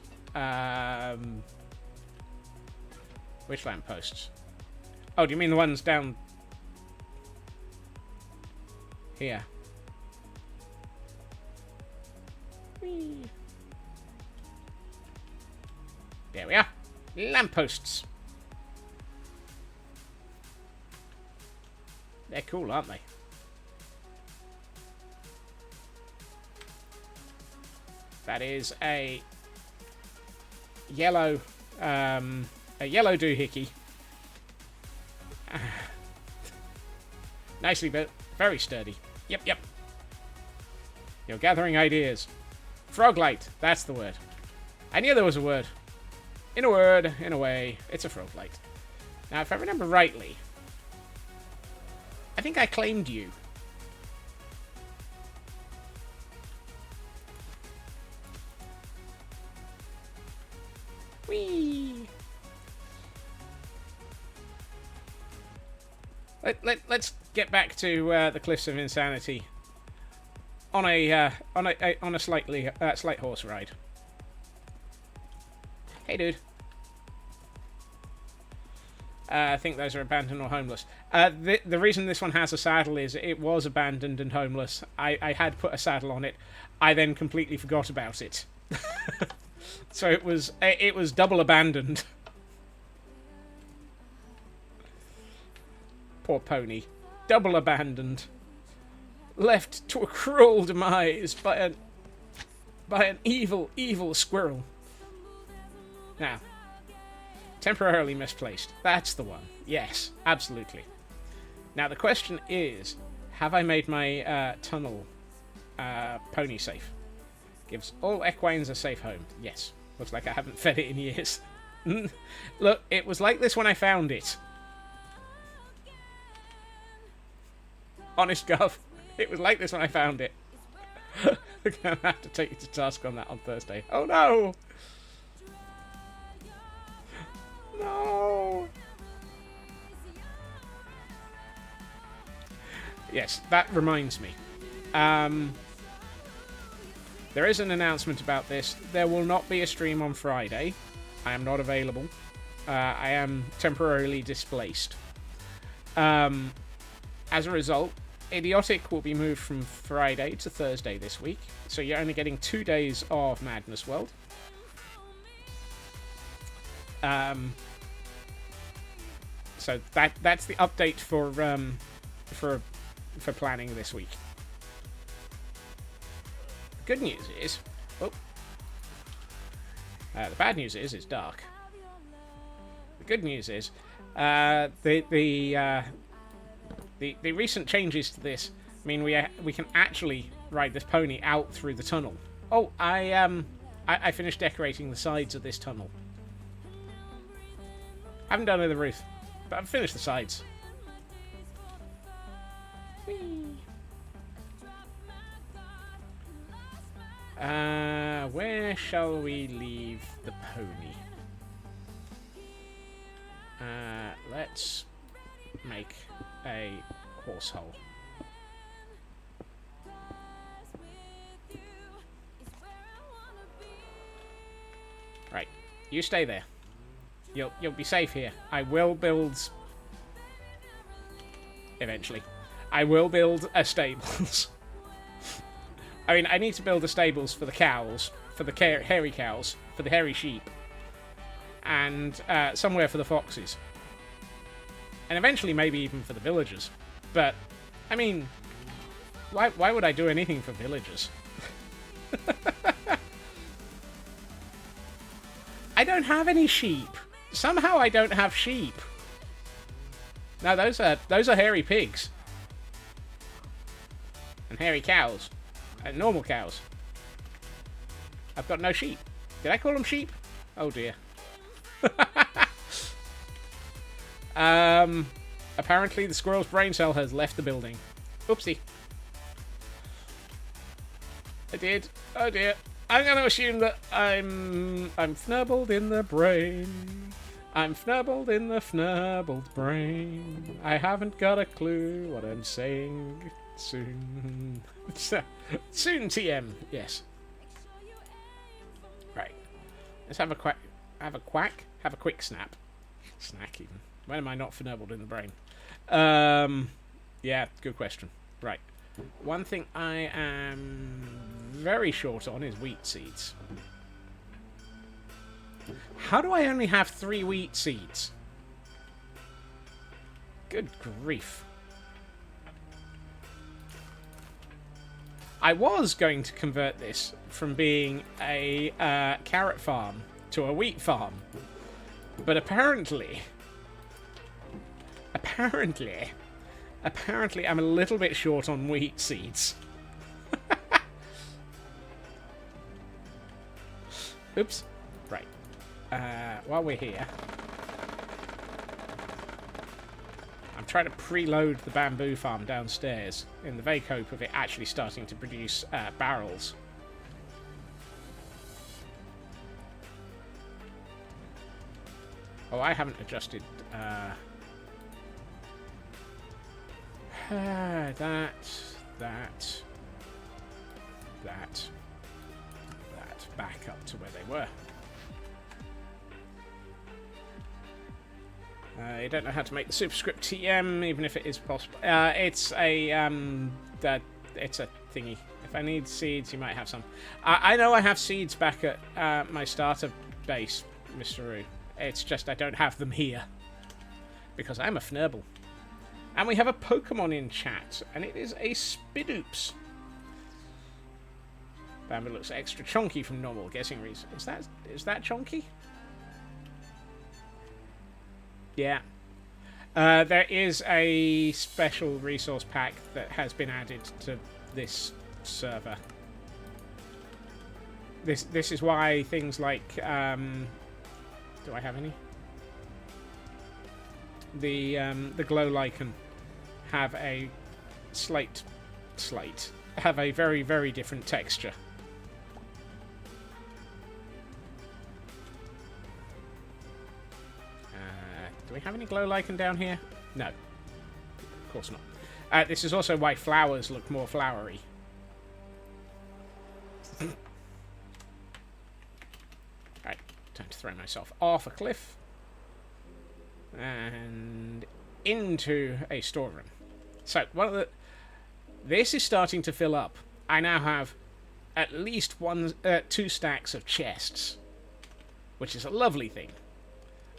Which lampposts? Oh, do you mean the ones down here? Whee. There we are. Lampposts. They're cool, aren't they? That is a yellow doohickey. Nicely built, very sturdy. Yep, yep. You're gathering ideas. Froglight, that's the word. I knew there was a word. In a word, in a way, it's a froglight. Now, if I remember rightly, I think I claimed you. Whee! Let's get back to the Cliffs of Insanity on a slight horse ride. Hey, Hey, dude. I think those are abandoned or homeless. The reason this one has a saddle is it was abandoned and homeless. I had put a saddle on it. I then completely forgot about it. So it was double abandoned. Poor pony. Double abandoned. Left to a cruel demise by an evil, evil squirrel. Now, temporarily misplaced. That's the one. Yes, absolutely. Now the question is, have I made my tunnel pony safe? Gives all equines a safe home. Yes. Looks like I haven't fed it in years. Look, it was like this when I found it. Honest Gov, it was like this when I found it. I'm going to have to take you to task on that on Thursday. Oh no! No! Yes, that reminds me. There is an announcement about this. There will not be a stream on Friday. I am not available. I am temporarily displaced. As a result, Idiotic will be moved from Friday to Thursday this week. So you're only getting 2 days of Madness World. So that's the update for planning this week. The good news is, the bad news is it's dark. The good news is, the recent changes to this mean we can actually ride this pony out through the tunnel. Oh, I finished decorating the sides of this tunnel. Haven't done the roof, but I've finished the sides. Whee! Where shall we leave the pony? Let's make a horse hole. Right, you stay there. You'll be safe here. I will build eventually. I will build a stables. I mean, I need to build the stables for the cows, for the hairy cows, for the hairy sheep, and somewhere for the foxes. And eventually maybe even for the villagers. But, I mean, why would I do anything for villagers? I don't have any sheep. Somehow I don't have sheep. No, those are hairy pigs. And hairy cows. And normal cows. I've got no sheep. Did I call them sheep? Oh dear. Apparently the squirrel's brain cell has left the building. Oopsie. I did. Oh dear. I'm going to assume that I'm fnurbled in the brain. I'm fnurbled in the fnurbled brain. I haven't got a clue what I'm saying. Soon. Soon, TM. Yes. Right. Let's have a quack. Have a quack. Have a quick snap. Snack even. When am I not fnurbled in the brain? Yeah, good question. Right. One thing I am very short on is wheat seeds. How do I only have 3 wheat seeds? Good grief. I was going to convert this from being a carrot farm to a wheat farm. But apparently I'm a little bit short on wheat seeds. Oops. Right. While we're here, I'm trying to preload the bamboo farm downstairs in the vague hope of it actually starting to produce barrels. Oh, I haven't adjusted that back up to where they were. I don't know how to make the superscript TM, even if it is possible. It's a thingy. If I need seeds, you might have some. I know I have seeds back at my starter base, Mr. Roo. It's just I don't have them here. Because I'm a fnurble. And we have a Pokemon in chat, and it is a Spidoops. Bambi looks extra chonky from normal, guessing reason. Is that chonky? Yeah. There is a special resource pack that has been added to this server. This is why things like do I have any? The glow lichen have a have a very, very different texture. Do we have any glow lichen down here? No. Of course not. This is also why flowers look more flowery. Alright, time to throw myself off a cliff. And into a storeroom. So, this is starting to fill up. I now have at least 2 stacks of chests, which is a lovely thing.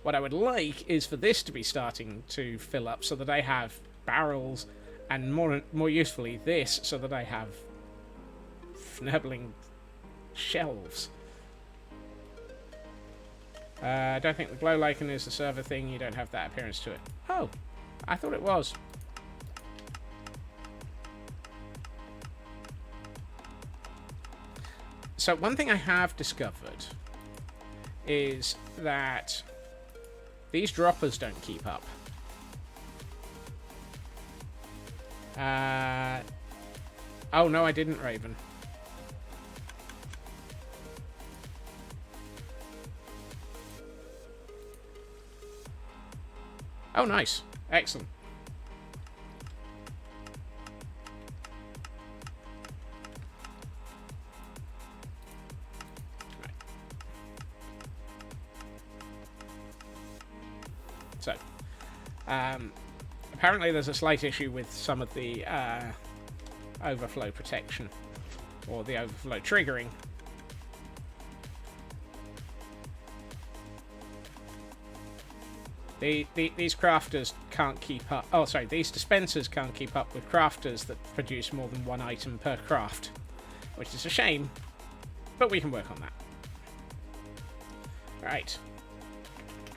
What I would like is for this to be starting to fill up so that I have barrels, and more usefully this, so that I have fnurbling shelves. I don't think the glow lichen is the server thing. You don't have that appearance to it. Oh, I thought it was. So one thing I have discovered is that these droppers don't keep up. Oh no, I didn't, Raven. Oh, nice. Excellent. Right. So, apparently there's a slight issue with some of the overflow protection, or the overflow triggering. These crafters can't keep up. Oh, sorry, these dispensers can't keep up with crafters that produce more than 1 item per craft, which is a shame, but we can work on that. Right.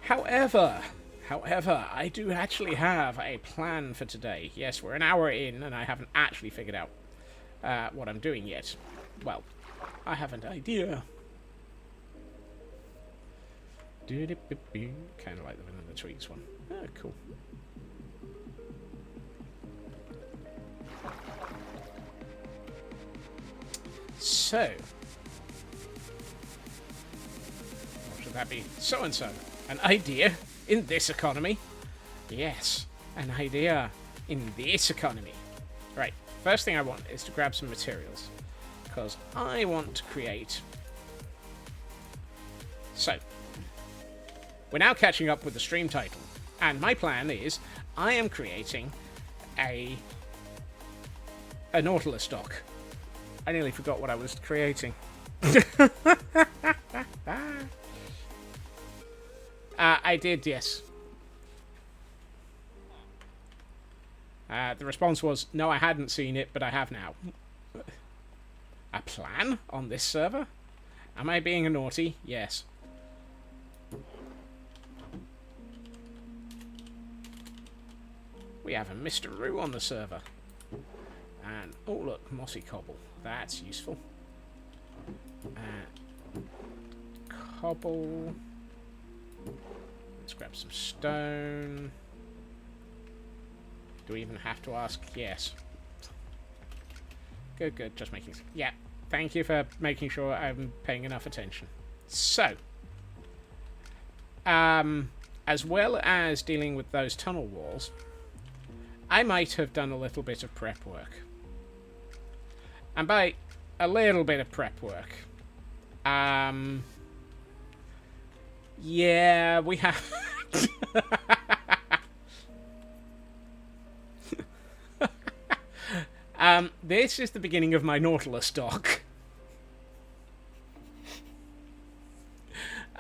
However, I do actually have a plan for today. Yes, we're an hour in, and I haven't actually figured out what I'm doing yet. Well, I have an idea. Kind of like the Vanilla Tweaks one. Oh, cool. So, what should that be? So-and-so. An idea in this economy? Yes, an idea in this economy. Right, first thing I want is to grab some materials, because I want to create... So, we're now catching up with the stream title, and my plan is I am creating a nautilus dock. I nearly forgot what I was creating. I did, yes. The response was, no, I hadn't seen it, but I have now. A plan on this server? Am I being a naughty? Yes. We have a Mr. Roo on the server. And, oh look, mossy cobble. That's useful. Cobble. Let's grab some stone. Do we even have to ask? Yes. Good, just making... Yeah, thank you for making sure I'm paying enough attention. So, as well as dealing with those tunnel walls, I might have done a little bit of prep work. And by a little bit of prep work, yeah, we have... This is the beginning of my nautilus dock.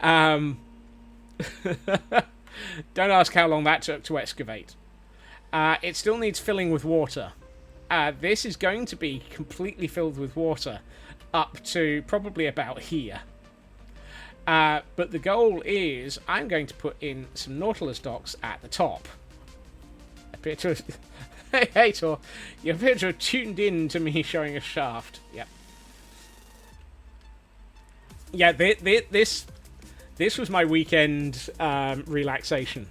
Don't ask how long that took to excavate. It still needs filling with water. This is going to be completely filled with water up to probably about here. But the goal is I'm going to put in some nautilus docks at the top. Hey, Tor, you appear to have tuned in to me showing a shaft. Yep. Yeah, this was my weekend relaxation.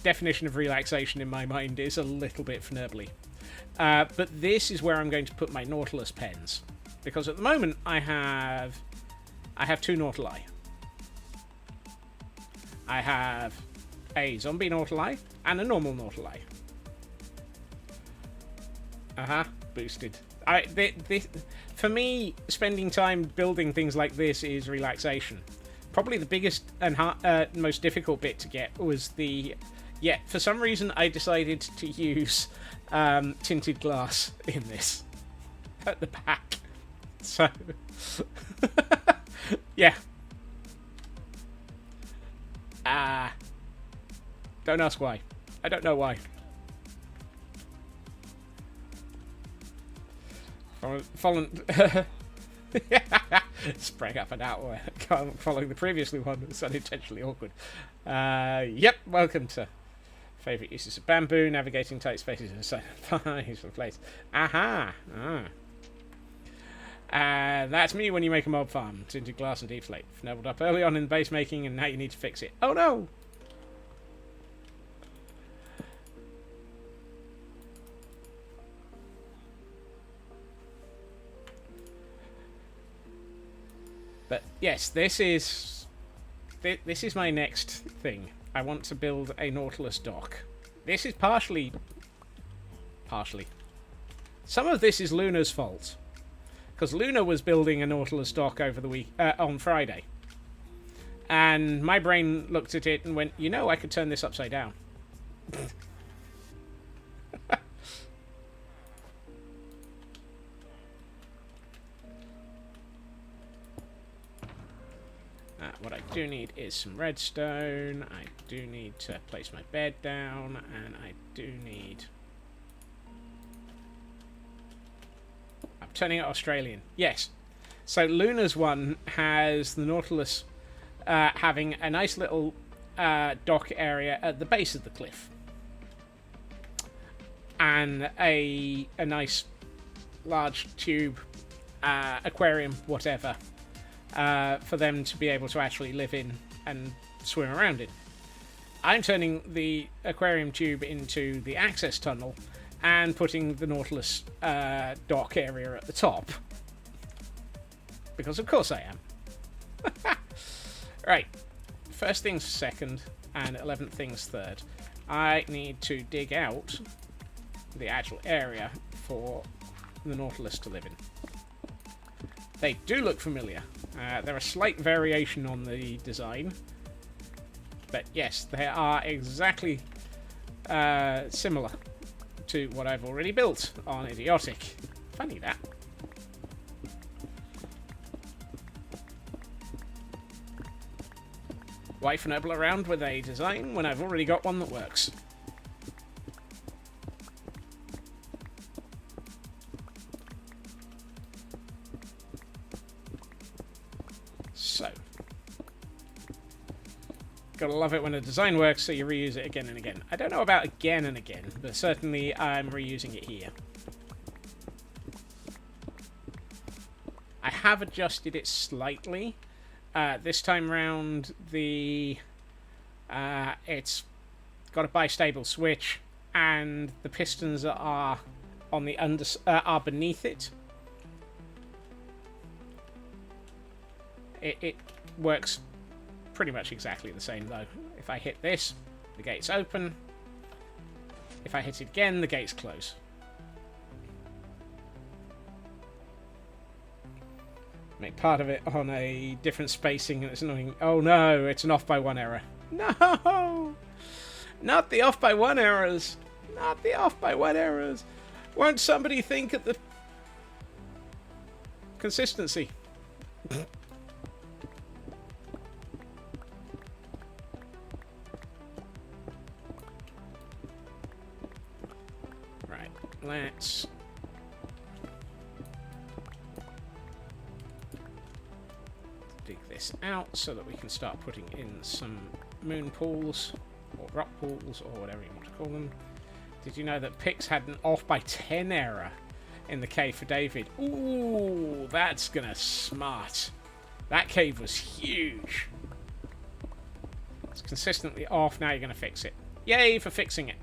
Definition of relaxation in my mind is a little bit fnurbly. But this is where I'm going to put my nautilus pens. Because at the moment I have 2 nautili. I have a zombie nautili and a normal nautili. Boosted. For me, spending time building things like this is relaxation. Probably the biggest and most difficult bit to get was the... Yeah, for some reason I decided to use tinted glass in this. At the back. So... yeah. Don't ask why. I don't know why. Following... Sprang up and out. Following the previously one was unintentionally awkward. Yep, welcome to favourite uses of bamboo, navigating tight spaces in a silent useful place. Aha! That's me when you make a mob farm. Tinted glass and deep slate. Leveled up early on in base making and now you need to fix it. Oh no! But yes, this is my next thing. I want to build a nautilus dock. This is partially. Some of this is Luna's fault, because Luna was building a nautilus dock over the week on Friday, and my brain looked at it and went, you know, I could turn this upside down. What I do need is some redstone. I do need to place my bed down, and I do need... I'm turning it Australian. Yes. So Luna's one has the Nautilus having a nice little dock area at the base of the cliff. And a nice large tube, aquarium, whatever, for them to be able to actually live in and swim around in. I'm turning the aquarium tube into the access tunnel and putting the Nautilus dock area at the top. Because of course I am. Right. First things second and 11th things third. I need to dig out the actual area for the Nautilus to live in. They do look familiar. They're a slight variation on the design. But yes, they are exactly similar to what I've already built on Idiotic. Funny that. Why fnibble around with a design when I've already got one that works? So, gotta love it when a design works, so you reuse it again and again. I don't know about again and again, but certainly I'm reusing it here. I have adjusted it slightly. This time round, it's got a bistable switch, and the pistons are on the are beneath it. It works pretty much exactly the same, though. If I hit this, the gates open. If I hit it again, the gates close. Make part of it on a different spacing, and it's annoying. Oh no, it's an off by 1 error. No! Not the off by one errors. Not the off by one errors. Won't somebody think at the consistency? Right, let's dig this out so that we can start putting in some moon pools, or rock pools, or whatever you want to call them. Did you know that Pix had an off by 10 error in the cave for David? Ooh, that's gonna smart. That cave was huge. It's consistently off, now you're gonna fix it. Yay for fixing it.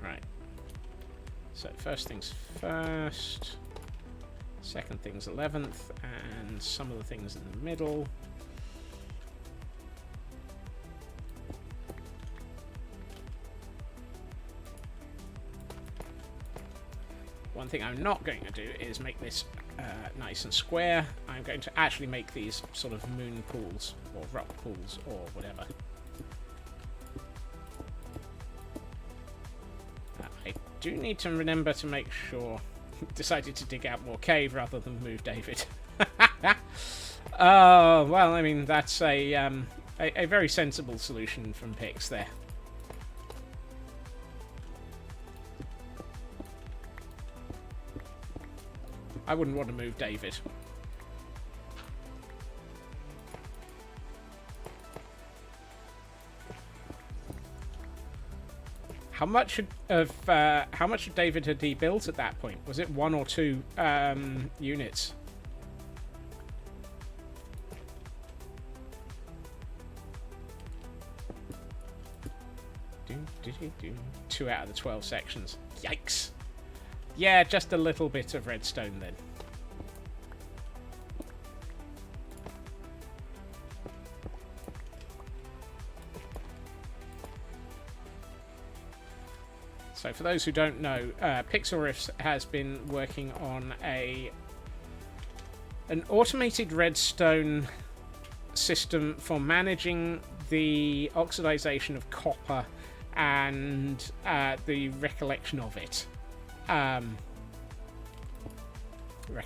Right. So first things first. Second thing's 11th, and some of the things in the middle. One thing I'm not going to do is make this nice and square. I'm going to actually make these sort of moon pools, or rock pools, or whatever. I do need to remember to make sure... decided to dig out more cave rather than move David. Oh, well, I mean, that's a very sensible solution from Pix there. I wouldn't want to move David. How much of David had he built at that point? Was it 1 or 2 units? Two out of the 12 sections. Yikes. Yeah, just a little bit of redstone then. So for those who don't know, Pixel Riffs has been working on an automated redstone system for managing the oxidization of copper and the recollection of it.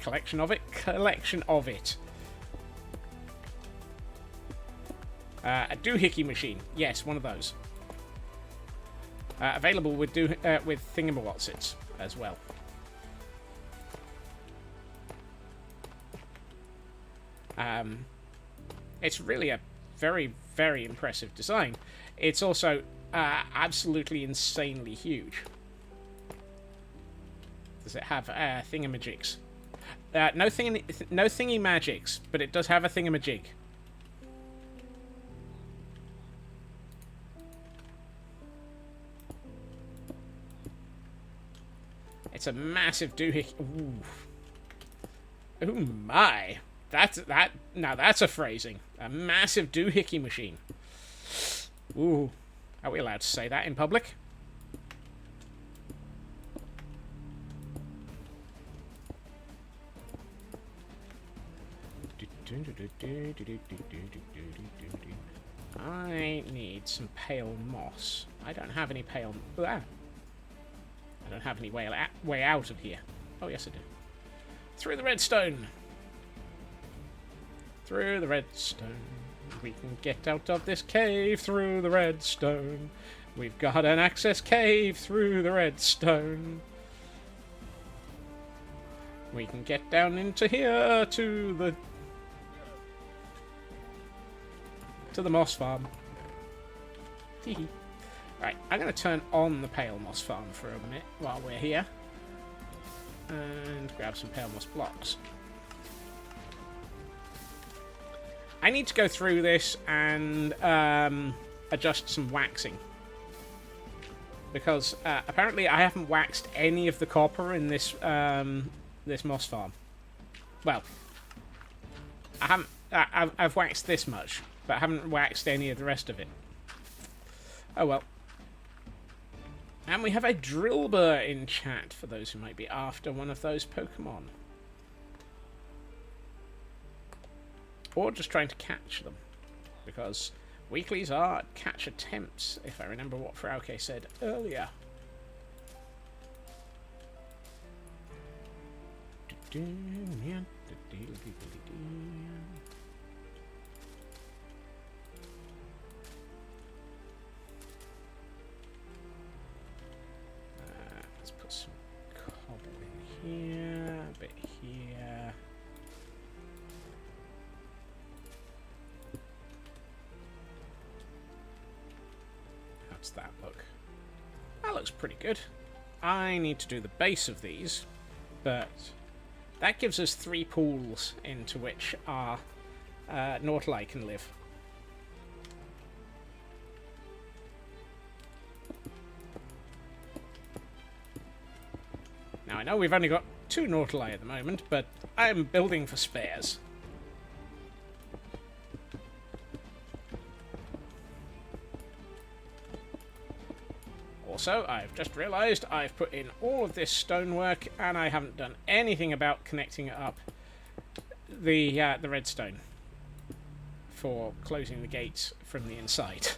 Collection of it. A doohickey machine. Yes, one of those. Available with thingamawotsits as well. It's really a very, very impressive design. It's also absolutely insanely huge. Does it have thingamajigs? No thingy magics, but it does have a thingamajig. It's a massive doohickey. Ooh. Oh my! Now that's a phrasing. A massive doohickey machine. Ooh, are we allowed to say that in public? I need some pale moss. I don't have any pale... I don't have any way out of here. Oh, yes, I do. Through the redstone. Through the redstone. We can get out of this cave through the redstone. We've got an access cave through the redstone. We can get down into here to the moss farm. Hee. Right, I'm going to turn on the pale moss farm for a minute while we're here. And grab some pale moss blocks. I need to go through this and adjust some waxing. Because apparently I haven't waxed any of the copper in this this moss farm. Well, I haven't. I've waxed this much, but I haven't waxed any of the rest of it. Oh well. And we have a Drillbur in chat, for those who might be after one of those Pokemon. Or just trying to catch them. Because Weeklies are catch attempts, if I remember what Frauke said earlier. Let's put some cobble in here, a bit here. How's that look? That looks pretty good. I need to do the base of these, but that gives us 3 pools into which our nautili can live. Now, I know we've only got 2 nautili at the moment, but I'm building for spares. Also, I've just realised I've put in all of this stonework and I haven't done anything about connecting up the redstone for closing the gates from the inside.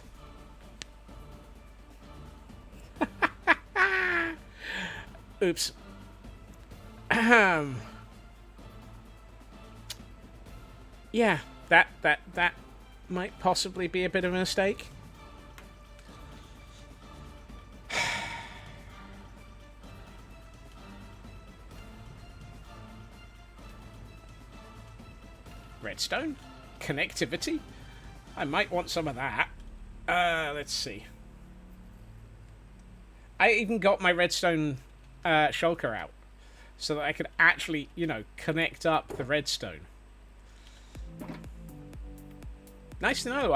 Oops. Yeah, that might possibly be a bit of a mistake. Redstone? Connectivity? I might want some of that. Let's see. I even got my redstone shulker out so that I could actually, you know, connect up the redstone. Nice to know.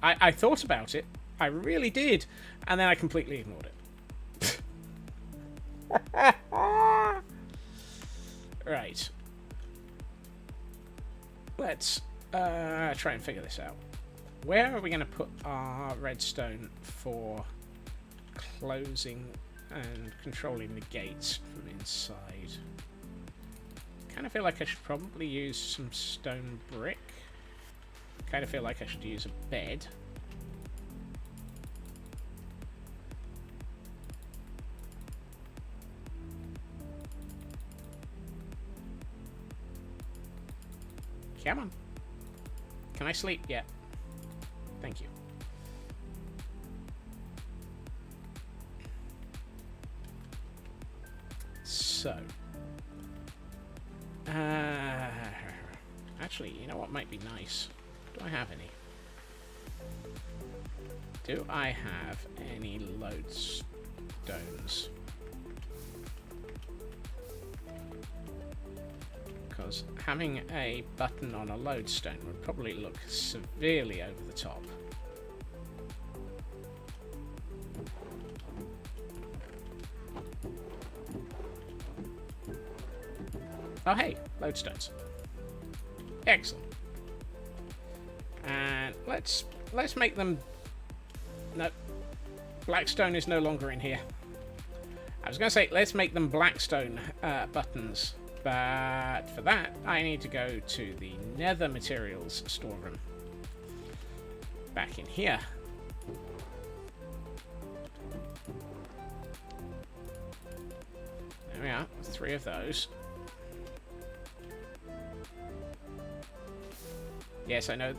I thought about it. I really did. And then I completely ignored it. Right. Let's try and figure this out. Where are we going to put our redstone for closing and controlling the gates from inside? Kind of feel like I should probably use some stone brick. Kind of feel like I should use a bed. Come on. Can I sleep yet? Thank you. So. Actually, you know what might be nice? Do I have any? Do I have any lodestones? Because having a button on a lodestone would probably look severely over the top. Oh hey, lodestones. Excellent. And let's make them... No. Blackstone is no longer in here. I was going to say, let's make them blackstone buttons. But for that, I need to go to the nether materials storeroom. Back in here. There we are. 3 of those. Yes, I know.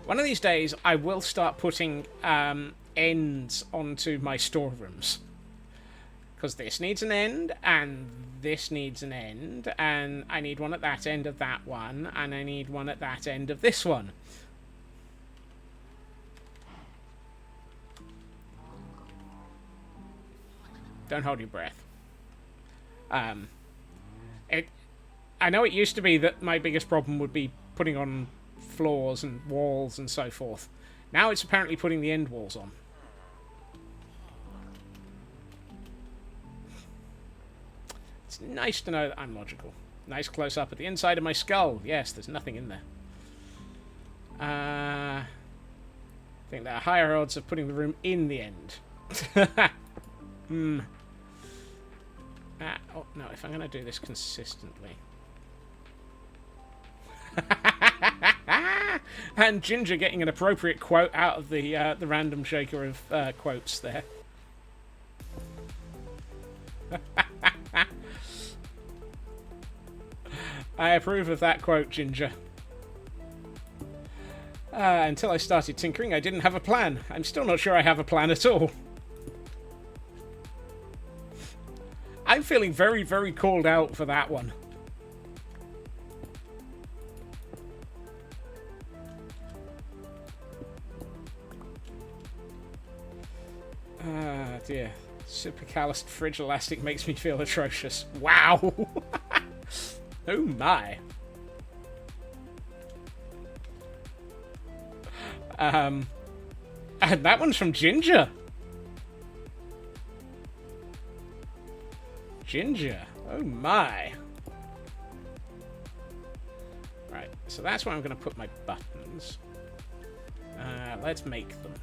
One of these days, I will start putting ends onto my storerooms. Because this needs an end, and this needs an end, and I need one at that end of that one, and I need one at that end of this one. Don't hold your breath. I know it used to be that my biggest problem would be putting on floors and walls and so forth. Now it's apparently putting the end walls on. It's nice to know that I'm logical. Nice close up at the inside of my skull. Yes, there's nothing in there. I think there are higher odds of putting the room in the end. Oh, no, if I'm going to do this consistently... And Ginger getting an appropriate quote out of the random shaker of quotes there. I approve of that quote, Ginger. Until I started tinkering, I didn't have a plan. I'm still not sure I have a plan at all. I'm feeling very, very called out for that one. Ah, dear. Supercalist fridge elastic makes me feel atrocious. Wow! Oh my. And that one's from Ginger. Ginger. Oh my. Right, so that's where I'm going to put my buttons. Let's make them.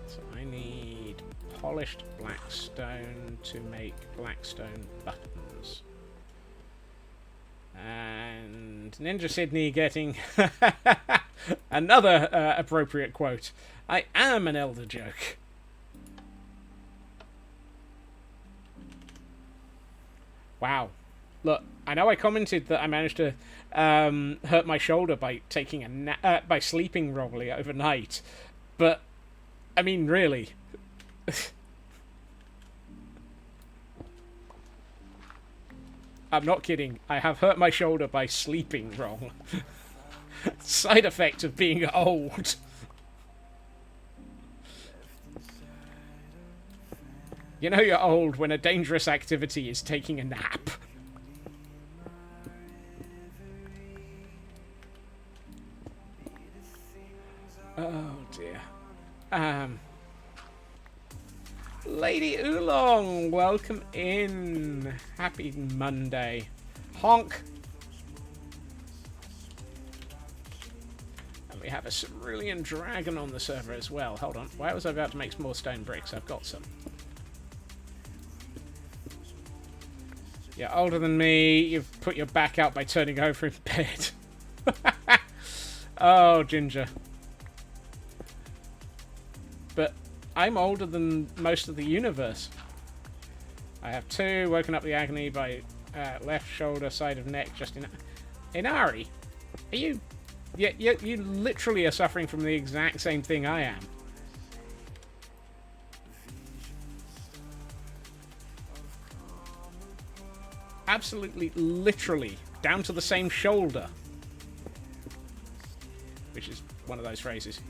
So I need polished blackstone to make blackstone buttons. And Ninja Sydney getting another appropriate quote. I am an elder joke. Wow. Look, I know I commented that I managed to hurt my shoulder by taking by sleeping wrongly overnight, but I mean, really. I'm not kidding. I have hurt my shoulder by sleeping wrong. Side effect of being old. You know you're old when a dangerous activity is taking a nap. Oh dear. Lady Oolong, welcome in. Happy Monday. Honk. And we have a cerulean dragon on the server as well. Hold on. Why was I about to make some more stone bricks? I've got some. You're older than me. You've put your back out by turning over in bed. Oh, Ginger. But I'm older than most of the universe. I have 2, woken up the agony by left shoulder, side of neck, just in... Inari, are you... Yeah, you literally are suffering from the exact same thing I am. Absolutely, literally, down to the same shoulder. Which is one of those phrases.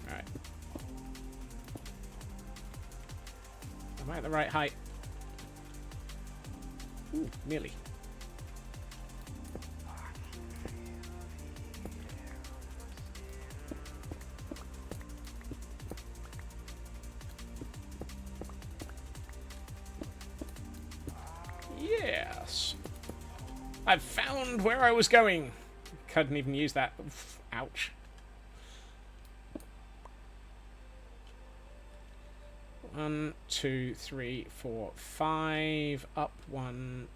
Alright. Am I at the right height? Ooh, nearly. Yes. I've found where I was going. Couldn't even use that. Oof, ouch. One, 2, 3, 4, 5. Up 1.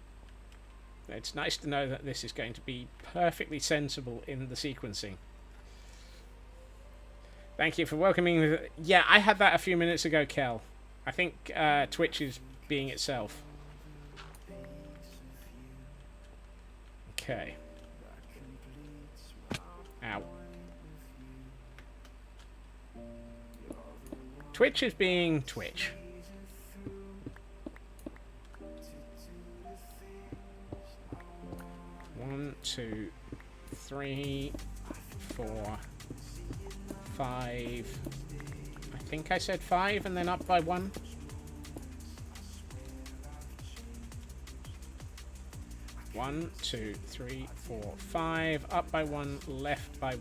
It's nice to know that this is going to be perfectly sensible in the sequencing. Thank you for welcoming. Yeah, I had that a few minutes ago, Kel. I think Twitch is being itself. Okay. Ow. Twitch is being Twitch. One, 2, 3, 4, 5. I think I said 5 and then up by 1. One, 2, 3, 4, 5. Up by 1, left by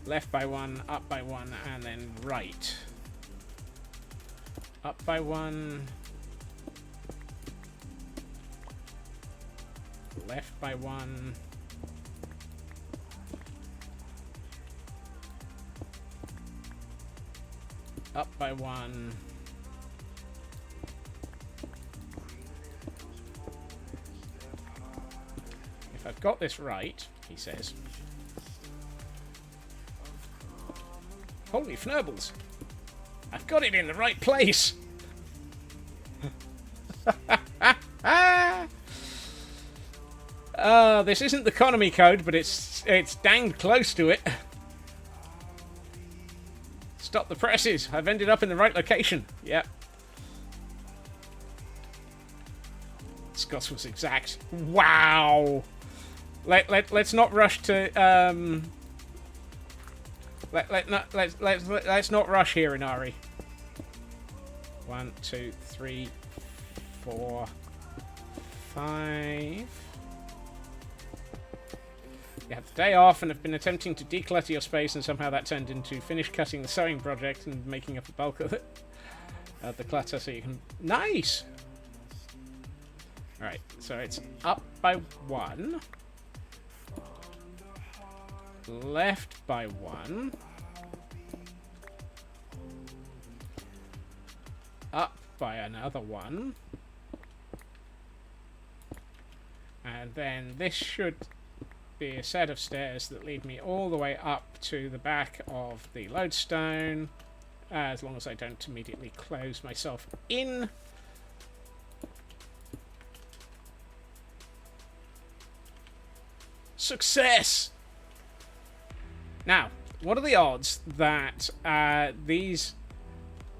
left by 1, up by 1, and then right. Up by 1. Left by 1. Up by 1. I've got this right, he says. Holy fnurbles! I've got it in the right place! This isn't the economy code, but it's danged close to it. Stop the presses! I've ended up in the right location. Yep. Scots was exact. Wow! Let's not rush to let's not rush here, Inari. 1, 2, 3, 4, 5. You had the day off and have been attempting to declutter your space, and somehow that turned into finish cutting the sewing project and making up the bulk of it. The clutter, so you can... Nice! Alright, so it's up by 1. Left by 1. Up by another 1. And then this should be a set of stairs that lead me all the way up to the back of the lodestone, as long as I don't immediately close myself in. Success! Now, what are the odds that these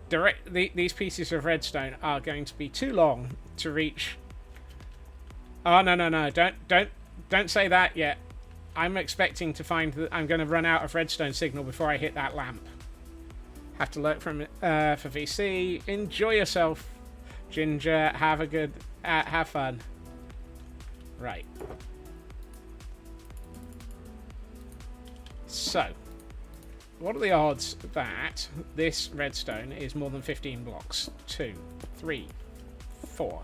pieces of redstone are going to be too long to reach? Oh, no, don't say that yet. I'm expecting to find that I'm going to run out of redstone signal before I hit that lamp. Have to learn from for VC. Enjoy yourself, Ginger. Have a good, have fun. Right. So, what are the odds that this redstone is more than 15 blocks? 2, 3, 4,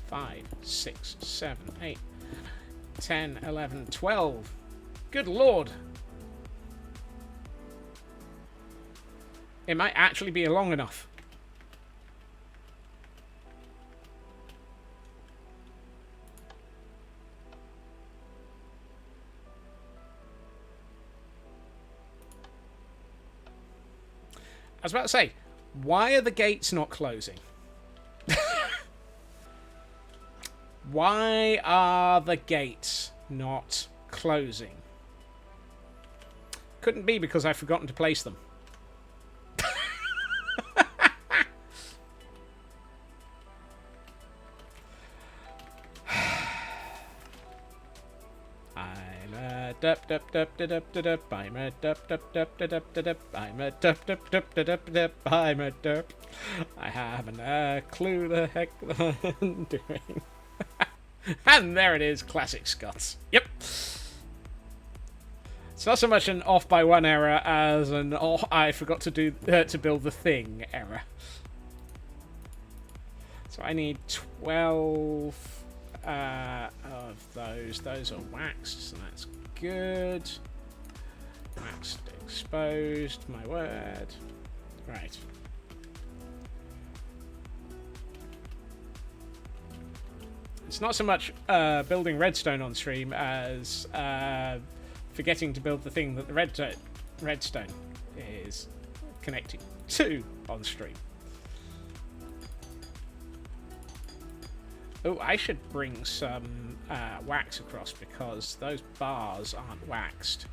5, 6, 7, 8, 10, 11, 12. Good lord. It might actually be long enough. I was about to say, why are the gates not closing? Why are the gates not closing? Couldn't be because I've forgotten to place them. I'm a dup dup dup dup dup. I'm a dup dup dup dup dup. I'm a dup dup dup dup dup. I'm a dup. I haven't a clue the heck that I'm doing. And there it is, classic Scots. Yep. It's not so much an off by 1 error as an oh I forgot to do to build the thing error. So I need 12 of those. Those are waxed, so that's good. Waxed, exposed. My word. Right. It's not so much building redstone on stream as forgetting to build the thing that the redstone is connecting to on stream. Oh, I should bring some wax across because those bars aren't waxed.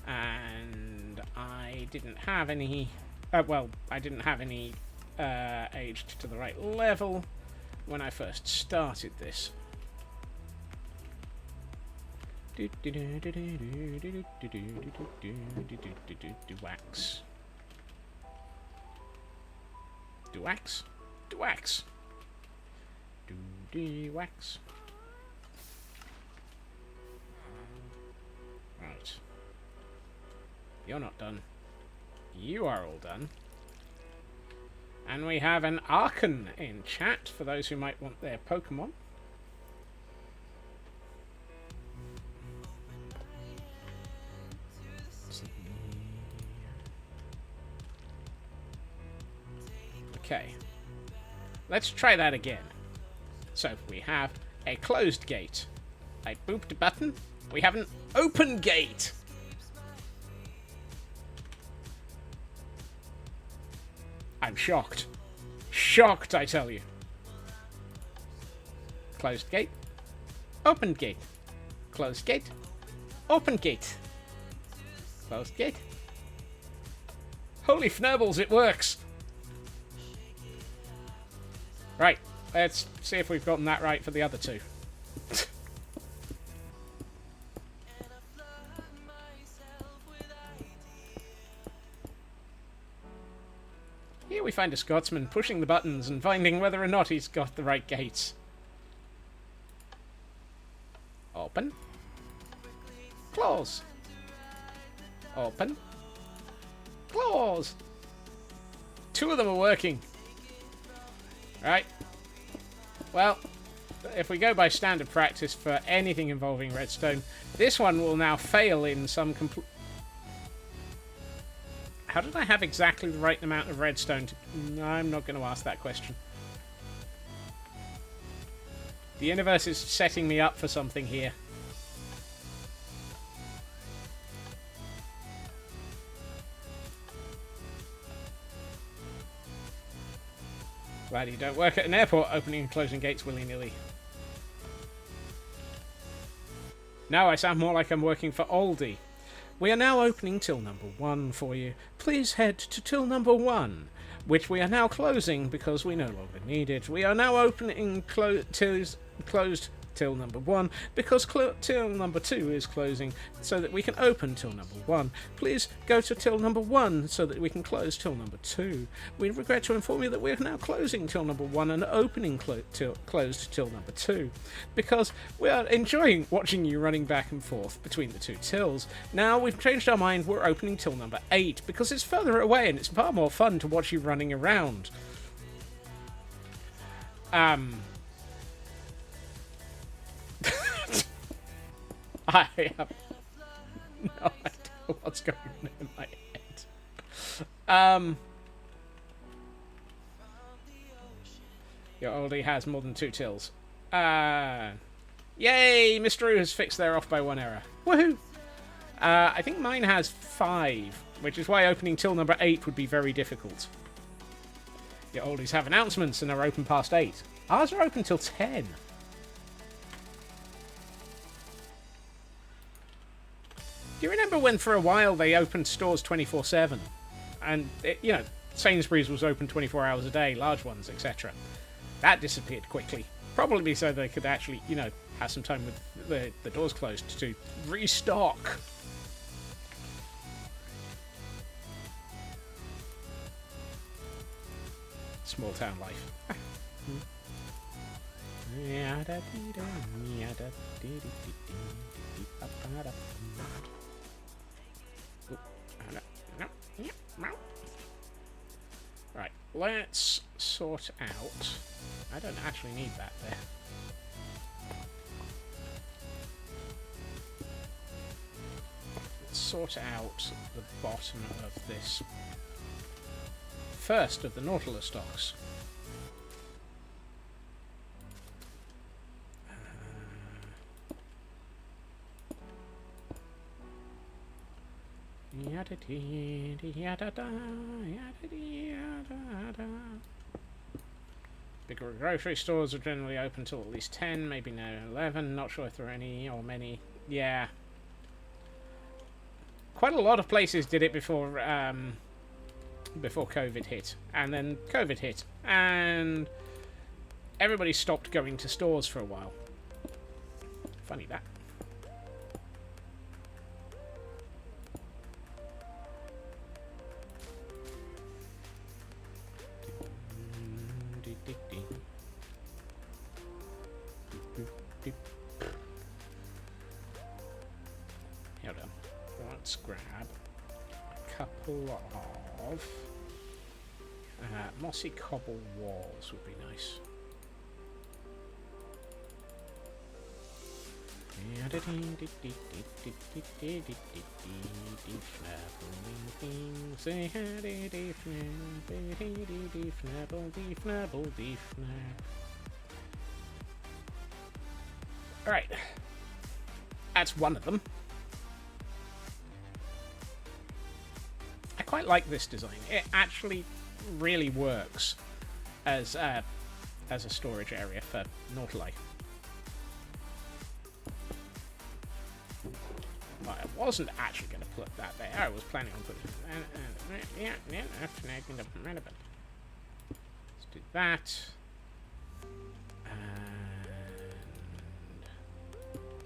And I didn't have any... well, I didn't have any aged to the right level when I first started this. Wax. Do wax? Do wax. Do wax. Right. You're not done. You are all done. And we have an Archon in chat for those who might want their Pokemon. Okay. Let's try that again. So we have a closed gate. I booped a button, We have an open gate. I'm shocked. Shocked, I tell you. Closed gate. Open gate. Closed gate. Open gate. Closed gate. Holy fnurbles, it works! Right, let's see if we've gotten that right for the other two. Here we find a Scotsman pushing the buttons and finding whether or not he's got the right gates. Open. Close. Open. Close. Two of them are working. Right. Well, if we go by standard practice for anything involving redstone, this one will now fail in some complete... How did I have exactly the right amount of redstone to... No, I'm not going to ask that question. The universe is setting me up for something here. Glad you don't work at an airport opening and closing gates willy-nilly. Now I sound more like I'm working for Aldi. We are now opening till number 1 for you. Please head to till number 1, which we are now closing because we no longer need it. We are now opening closed till number 1 because till number 2 is closing so that we can open till number 1. Please go to till number 1 so that we can close till number 2. We regret to inform you that we are now closing till number 1 and opening closed till number 2 because we are enjoying watching you running back and forth between the two tills. Now we've changed our mind, we're opening till number 8 because it's further away and it's far more fun to watch you running around. I have no idea what's going on in my head. Your oldie has more than 2 tills. Yay! Mr. Who has fixed their off by 1 error. Woohoo! I think mine has 5, which is why opening till number 8 would be very difficult. Your oldies have announcements and are open past 8. Ours are open till 10. Do you remember when for a while they opened stores 24/7? And, Sainsbury's was open 24 hours a day, large ones, etc. That disappeared quickly. Probably so they could actually, have some time with the doors closed to restock. Small town life. Right, let's sort out... I don't actually need that there. Let's sort out the bottom of this first of the nautilus stocks. Bigger grocery stores are generally open till at least 10, maybe now 11. Not sure if there are any or many. Yeah. Quite a lot of places did it before COVID hit. And then COVID hit. And everybody stopped going to stores for a while. Funny that. Hold on. Let's grab a couple of mossy cobble walls would be nice. Alright. That's one of them. I quite like this design. It actually really works as a storage area for Nautili. Well, I wasn't actually going to put that there. I was planning on putting it. Let's do that. And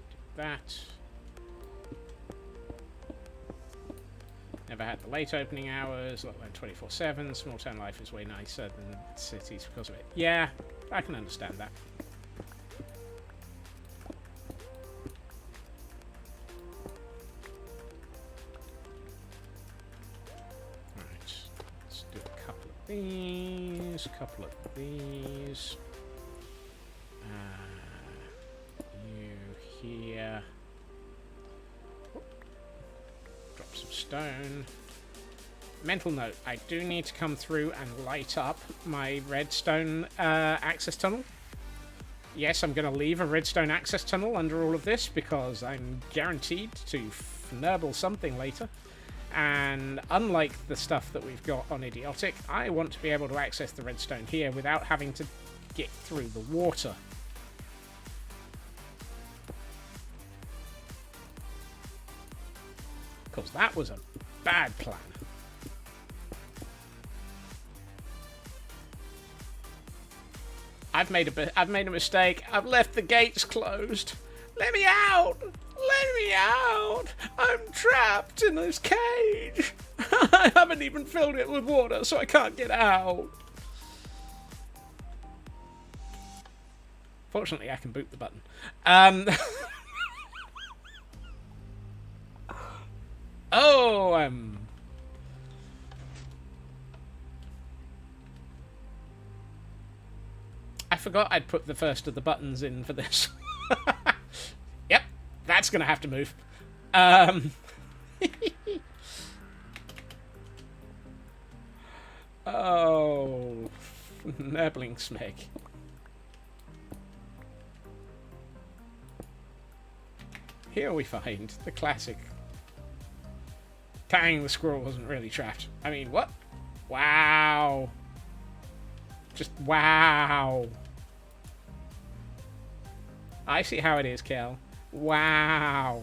do that. Never had the late opening hours, like 24/7. Small town life is way nicer than cities because of it. Yeah, I can understand that. These, a couple of these. You here. Drop some stone. Mental note, I do need to come through and light up my redstone access tunnel. Yes, I'm going to leave a redstone access tunnel under all of this because I'm guaranteed to fnurble something later. And unlike the stuff that we've got on Idiotic, I want to be able to access the redstone here without having to get through the water. Because that was a bad plan. I've made a mistake. I've left the gates closed. Let me out! Let me out! I'm trapped in this cage! I haven't even filled it with water, so I can't get out. Fortunately, I can boot the button. I forgot I'd put the first of the buttons in for this. Yep, that's going to have to move. Oh, Nerbling Smeg. Here we find the classic. Tang, the squirrel wasn't really trapped. I mean, what? Wow. Just wow. I see how it is, Kel. Wow.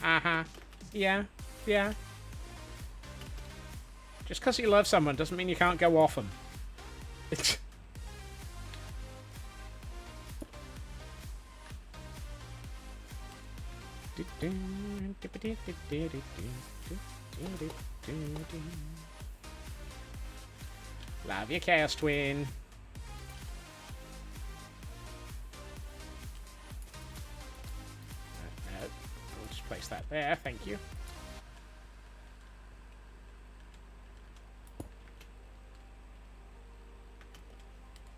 Uh-huh. Yeah. Yeah. Just because you love someone doesn't mean you can't go off them. Love your Chaos Twin. No, we'll just place that there, thank you.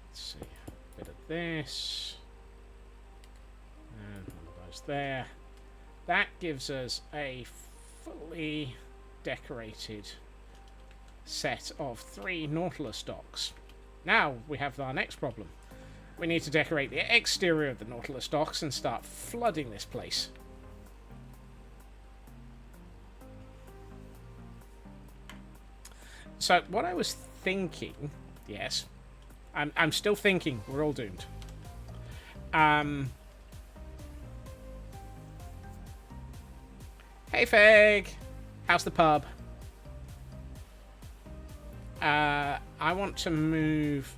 Let's see, a bit of this. And one of those there. That gives us a fully decorated set of 3 Nautilus docks. Now we have our next problem. We need to decorate the exterior of the Nautilus docks and start flooding this place. So what I was thinking, yes, I'm still thinking, we're all doomed. Hey Fag! How's the pub? I want to move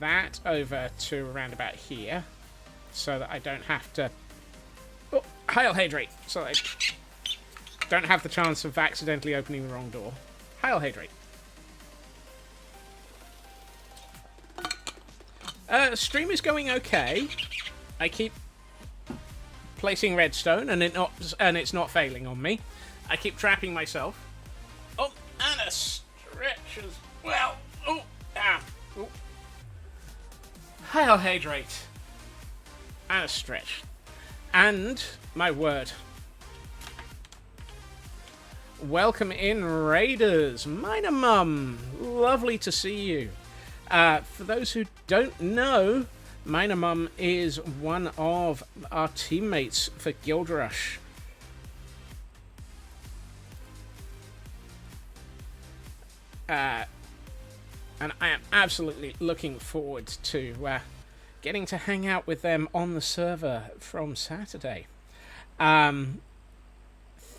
that over to around about here so that I don't have to... Oh, Hail Hydrate! So I don't have the chance of accidentally opening the wrong door. Hail Hydrate. Stream is going okay. I keep placing redstone and it's not failing on me. I keep trapping myself. Oh, and a stretch as well. Oh, ah. Oh. Hail Hydrate. And a stretch. And, my word, Welcome in, Raiders. Minor Mum, lovely to see you. For those who don't know, Minor Mum is one of our teammates for Guild Rush. And I am absolutely looking forward to getting to hang out with them on the server from Saturday.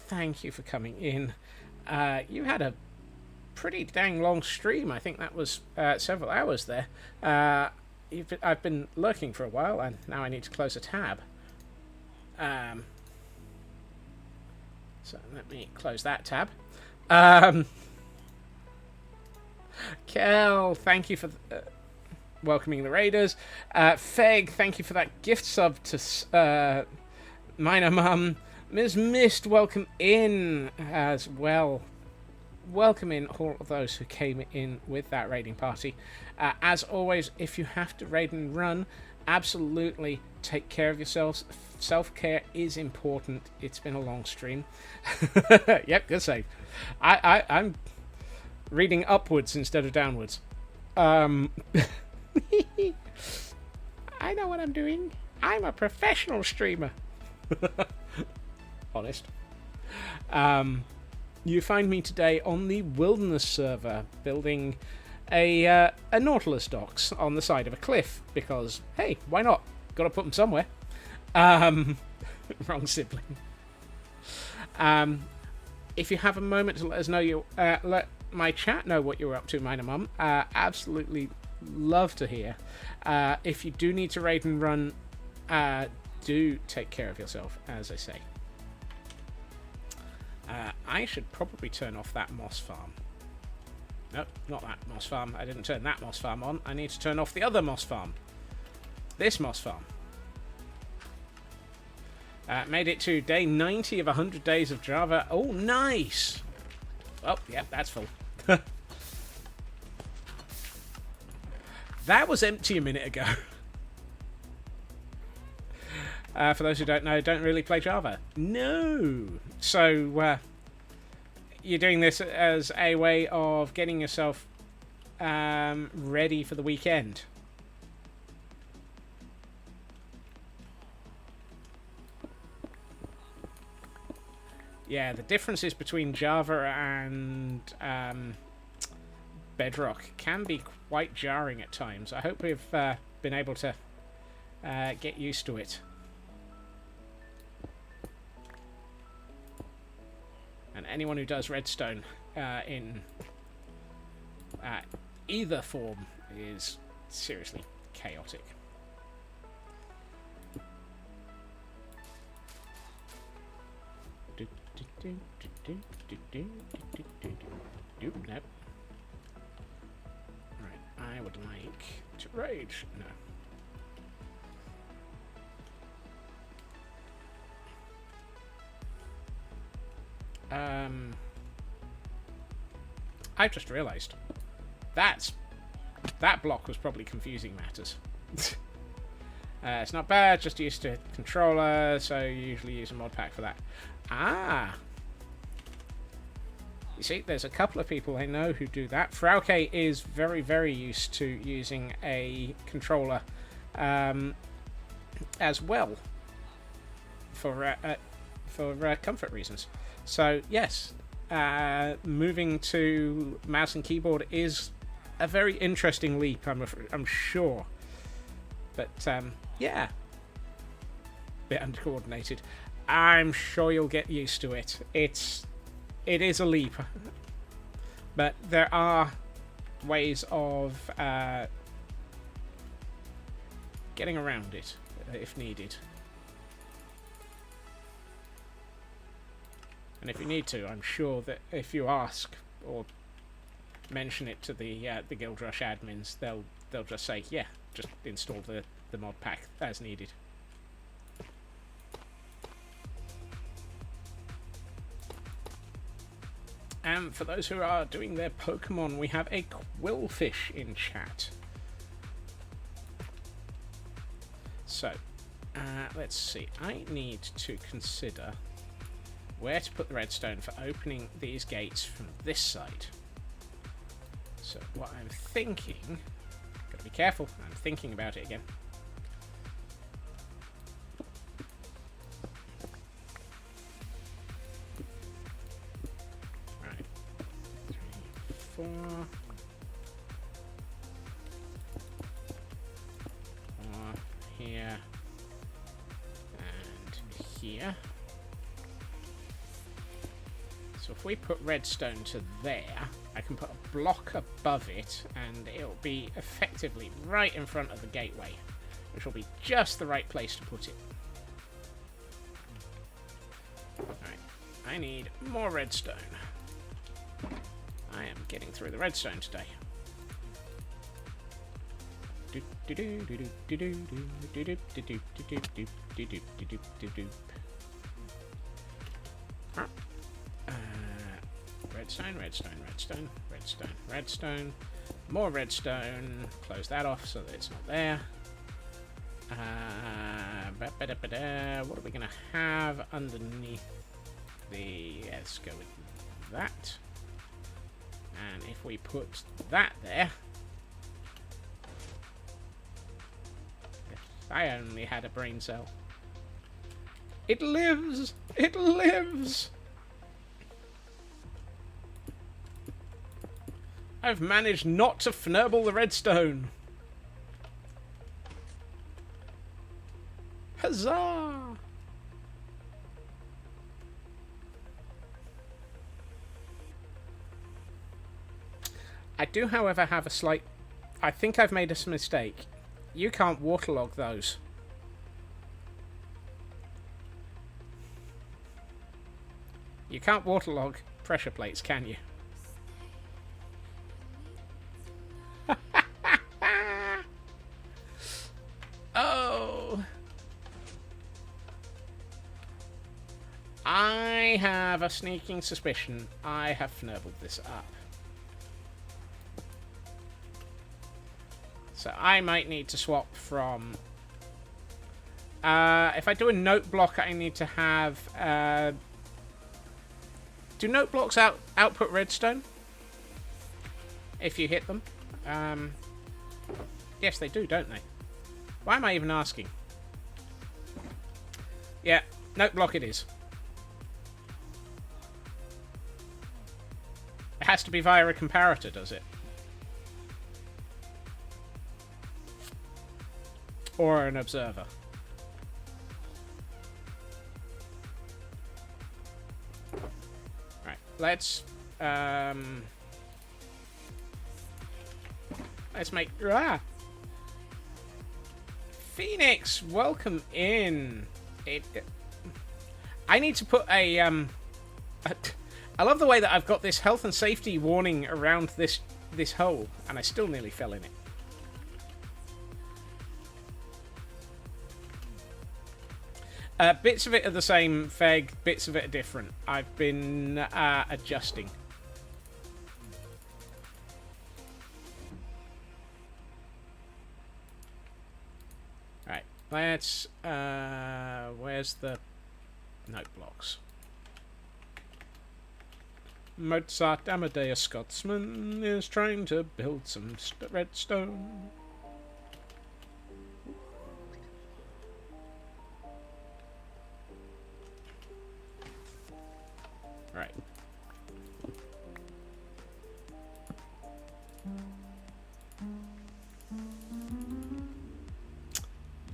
Thank you for coming in. You had a pretty dang long stream. I think that was several hours there. I've been lurking for a while, and now I need to close a tab. So let me close that tab. Kel, thank you for welcoming the Raiders. Feg, thank you for that gift sub to Minor Mum. Ms. Mist, welcome in as well. Welcome in all of those who came in with that raiding party. As always, if you have to raid and run, absolutely take care of yourselves. Self-care is important. It's been a long stream. Yep, good save. I'm reading upwards instead of downwards. I know what I'm doing. I'm a professional streamer. Honest. You find me today on the Wilderness server building a nautilus docks on the side of a cliff because, hey, why not? Gotta put them somewhere. Wrong sibling. If you have a moment to let us know, let my chat know what you're up to, Minor Mum. Absolutely love to hear. If you do need to raid and run, do take care of yourself, as I say. I should probably turn off that moss farm. Nope, not that moss farm. I didn't turn that moss farm on. I need to turn off the other moss farm. This moss farm. Made it to day 90 of 100 days of Java. Oh, nice! Oh, yep, that's full. That was empty a minute ago. For those who don't know, don't really play Java. No! So, you're doing this as a way of getting yourself ready for the weekend. Yeah, the differences between Java and Bedrock can be quite jarring at times. I hope we've been able to get used to it. And anyone who does redstone in either form is seriously chaotic. Nope. Right, I would like to rage. No. I've just realised that block was probably confusing matters. It's not bad, just used to controller, so you usually use a mod pack for that. Ah! You see, there's a couple of people I know who do that. Frauke is very, very used to using a controller as well for comfort reasons. So, yes, moving to mouse and keyboard is a very interesting leap, I'm sure. But, yeah. Bit uncoordinated. I'm sure you'll get used to it. It is a leap. But there are ways of getting around it, if needed. And if you need to, I'm sure that if you ask or mention it to the Guild Rush admins, they'll just say, yeah, just install the mod pack as needed. And for those who are doing their Pokemon, we have a Quillfish in chat. So, let's see. I need to consider where to put the redstone for opening these gates from this side. So what I'm thinking... Gotta be careful, I'm thinking about it again. Right. 3, 4... Here. And here. So if we put redstone to there, I can put a block above it, and it'll be effectively right in front of the gateway, which will be just the right place to put it. Alright, I need more redstone. I am getting through the redstone today. Redstone, redstone, redstone, redstone, redstone. More redstone. Close that off so that it's not there. What are we going to have underneath the... Let's go with that. And if we put that there... If I only had a brain cell. It lives! It lives! I've managed not to fnurble the redstone. Huzzah! I do, however, have a slight... I think I've made a mistake. You can't waterlog those. You can't waterlog pressure plates, can you? Oh! I have a sneaking suspicion I have fnurbled this up. So I might need to swap from... if I do a note block, I need to have... do note blocks output redstone? If you hit them? Yes, they do, don't they? Why am I even asking? Yeah, note block it is. It has to be via a comparator, does it? Or an observer. Right, let's make... Phoenix, welcome in. I need to put a... I love the way that I've got this health and safety warning around this hole, and I still nearly fell in it. Bits of it are the same, Feg. Bits of it are different. I've been adjusting. Right, let's... where's the note blocks? Mozart Amadeus Scotsman is trying to build some redstone. Right.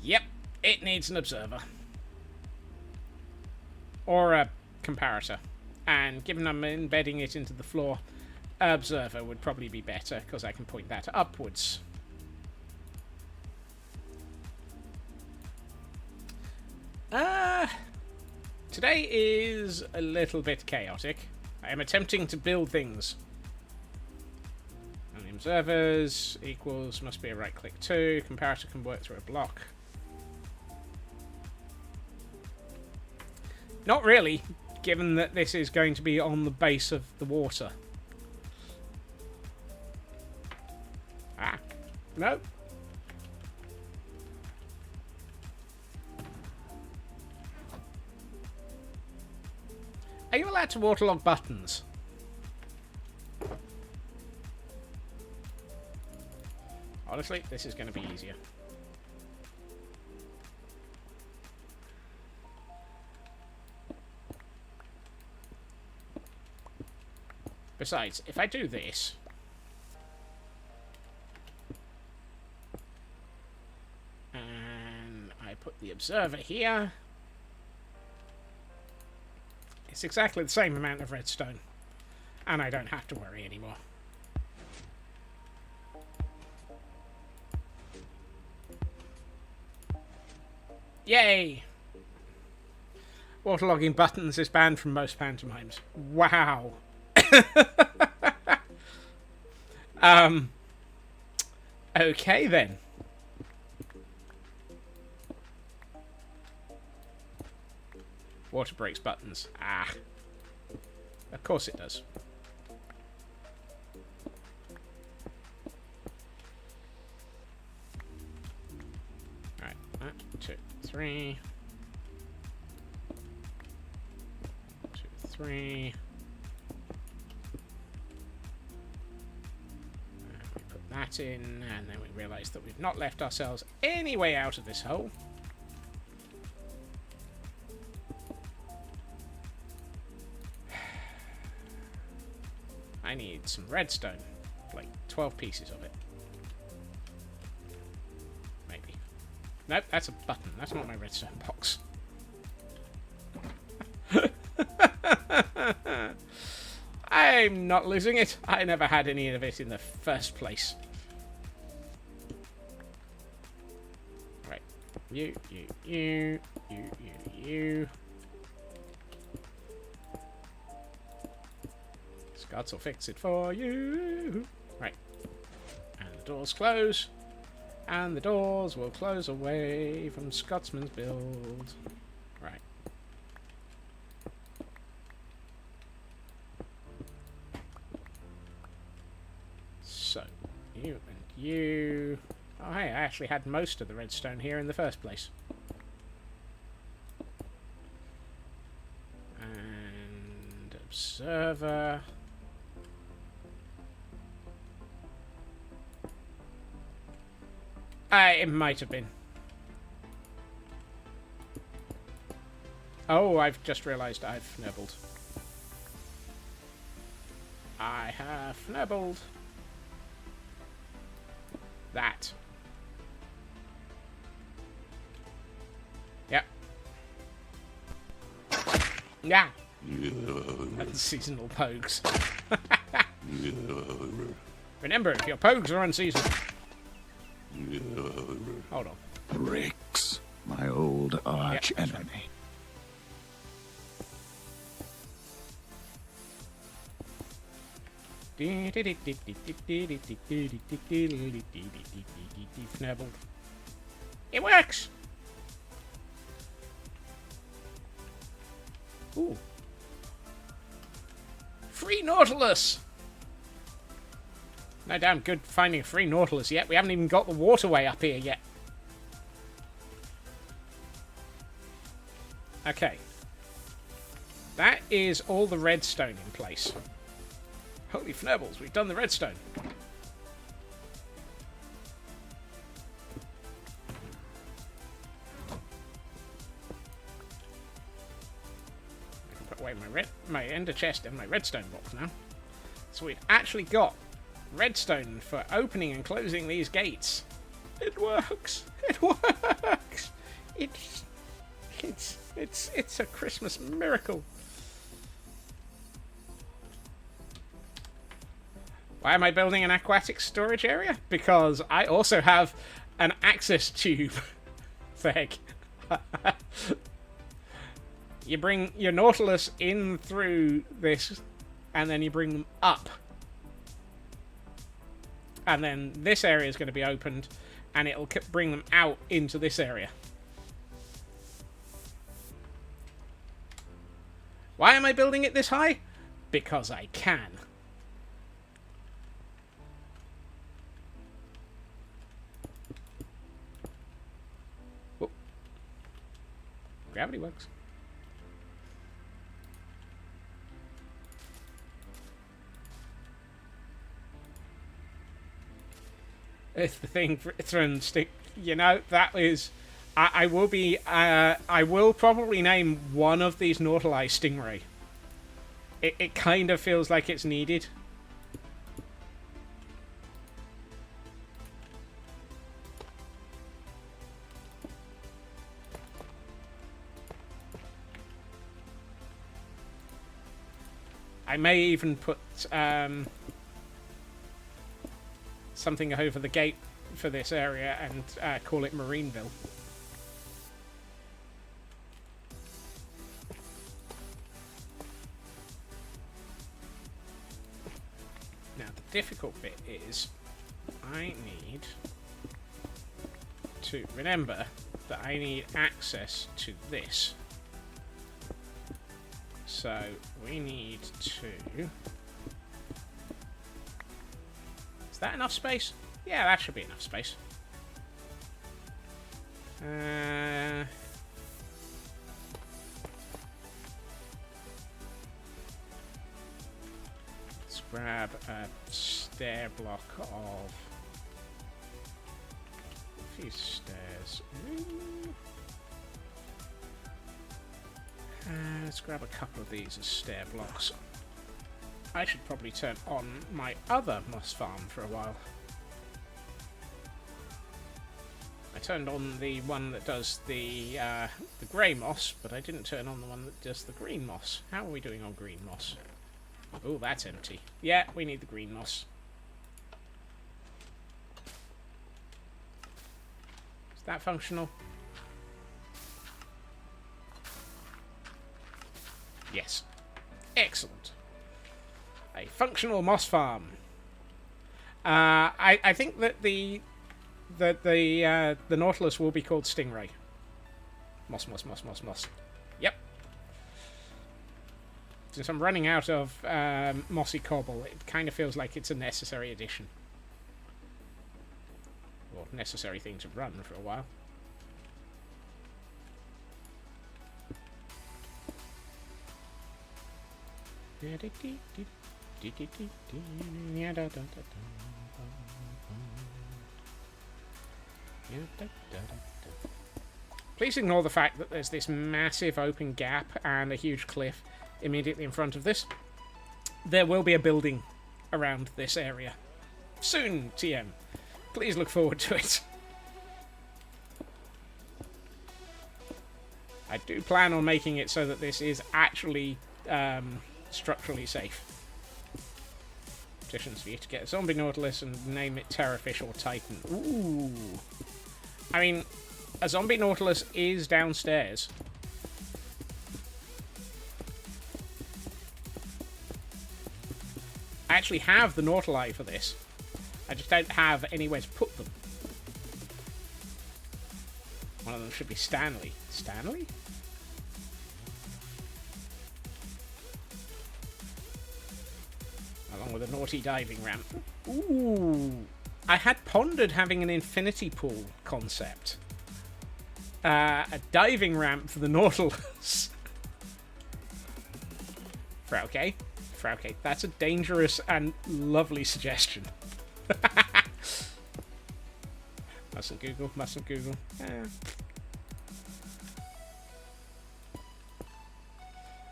Yep, it needs an observer. Or a comparator. And given I'm embedding it into the floor, observer would probably be better, because I can point that upwards. Today is a little bit chaotic. I am attempting to build things. And the observers equals must be a right click too. Comparator can work through a block. Not really, given that this is going to be on the base of the water. Ah, no. Are you allowed to waterlog buttons? Honestly, this is going to be easier. Besides, if I do this... and I put the observer here... it's exactly the same amount of redstone. And I don't have to worry anymore. Yay! Waterlogging buttons is banned from most pantomimes. Wow. Okay then. Water breaks buttons. Ah. Of course it does. Alright, 1, 2, 3. 1, 2, 3. We put that in, and then we realise that we've not left ourselves any way out of this hole. I need some redstone. Like 12 pieces of it. Maybe. Nope, that's a button. That's not my redstone box. I'm not losing it. I never had any of it in the first place. Right. You. Scots will fix it for you. Right. And the doors close. And the doors will close away from Scotsman's build. Right. So, you and you... oh, hey, I actually had most of the redstone here in the first place. And observer... it might have been. Oh, I've just realised I've nibbled. I have nibbled. That. Yep. Yeah. And seasonal pogues. Remember, if your pogues are unseasonal. Hold on. Bricks, my old arch enemy. Snubbled. It works! Ooh. Free Nautilus! No damn good finding a free Nautilus yet. We haven't even got the waterway up here yet. Okay. That is all the redstone in place. Holy fnurbles, we've done the redstone. I can put away my ender chest and my redstone box now. So we've actually got redstone for opening and closing these gates. It works. It works. It's a Christmas miracle. Why am I building an aquatic storage area? Because I also have an access tube thing. You bring your Nautilus in through this, and then you bring them up. And then this area is going to be opened, and it'll bring them out into this area. Why am I building it this high? Because I can. Gravity works. It's the thing for thrown stick. You know, that is. I will be. I will probably name one of these Nautili Stingray. It kind of feels like it's needed. I may even put something over the gate for this area and call it Marineville. Now, the difficult bit is I need to remember that I need access to this. So we need to... Is that enough space? Yeah, that should be enough space. Let's grab a stair block of... a few stairs. Let's grab a couple of these as stair blocks. I should probably turn on my other moss farm for a while. I turned on the one that does the grey moss, but I didn't turn on the one that does the green moss. How are we doing on green moss? Oh, that's empty. Yeah, we need the green moss. Is that functional? Yes. Excellent. A functional moss farm. I think that the Nautilus will be called Stingray. Moss. Yep. Since I'm running out of mossy cobble, it kind of feels like it's a necessary addition. Or necessary thing to run for a while. Please ignore the fact that there's this massive open gap and a huge cliff immediately in front of this. There will be a building around this area. Soon, TM. Please look forward to it. I do plan on making it so that this is actually structurally safe. Petitions for you to get a zombie Nautilus and name it Terrorfish or Titan. Ooh. I mean, a zombie Nautilus is downstairs. I actually have the Nautili for this. I just don't have anywhere to put them. One of them should be Stanley. Stanley? Along with a naughty diving ramp. Ooh. I had pondered having an infinity pool concept. A diving ramp for the Nautilus. Frauke. Frauke. That's a dangerous and lovely suggestion. Mustn't Google.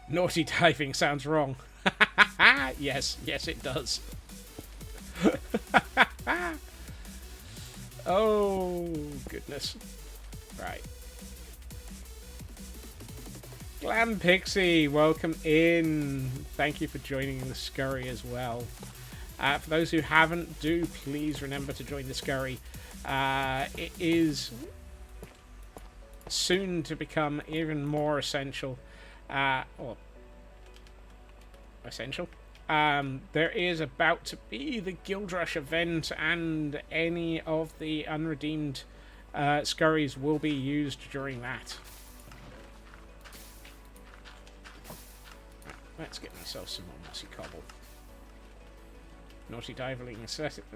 Naughty diving sounds wrong. Yes, it does. Oh, goodness. Right. Glam Pixie, welcome in. Thank you for joining the scurry as well. For those who haven't, do please remember to join the scurry. It is soon to become even more essential. Or essential. There is about to be the Guild Rush event, and any of the unredeemed scurries will be used during that. Let's get myself some more mossy cobble. Naughty diving.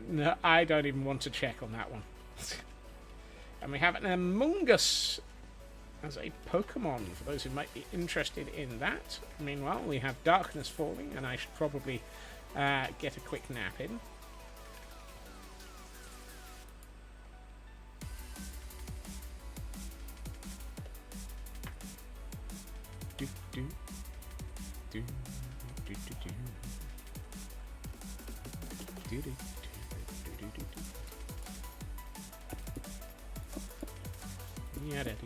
No, I don't even want to check on that one. And we have an Among Us as a Pokemon, for those who might be interested in that. Meanwhile, we have Darkness Falling, and I should probably get a quick nap in. do, do, do, do, do. Do, do, do, do, do, do. Yeah, that.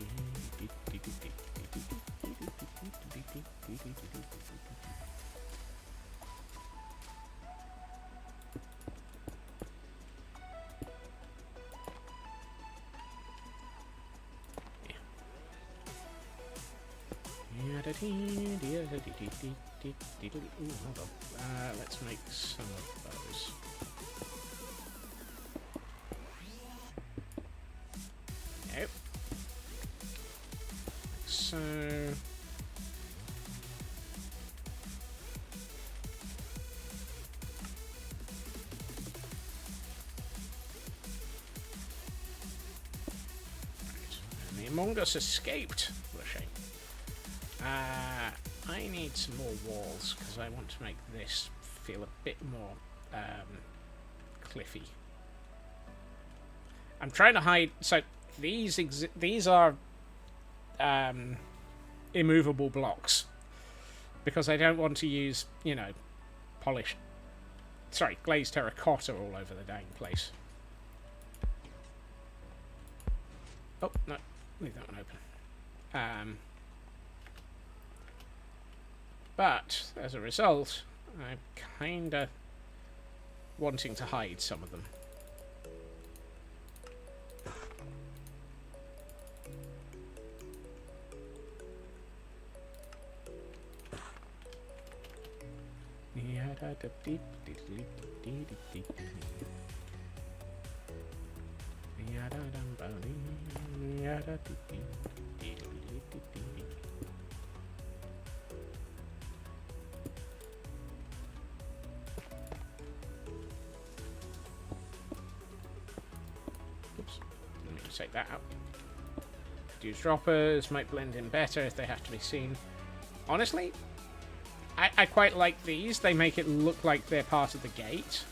Ooh, hold on. Let's make some of those. Nope. Like so. Right. And the Among Us escaped. What a shame. I need some more walls because I want to make this feel a bit more cliffy. I'm trying to hide. So these are immovable blocks because I don't want to use, you know, glazed terracotta all over the dang place. Oh no, leave that one open. But, as a result, I'm kinda wanting to hide some of them. Oops, let me take that out. Diffuse droppers might blend in better if they have to be seen. Honestly, I quite like these. They make it look like they're part of the gate.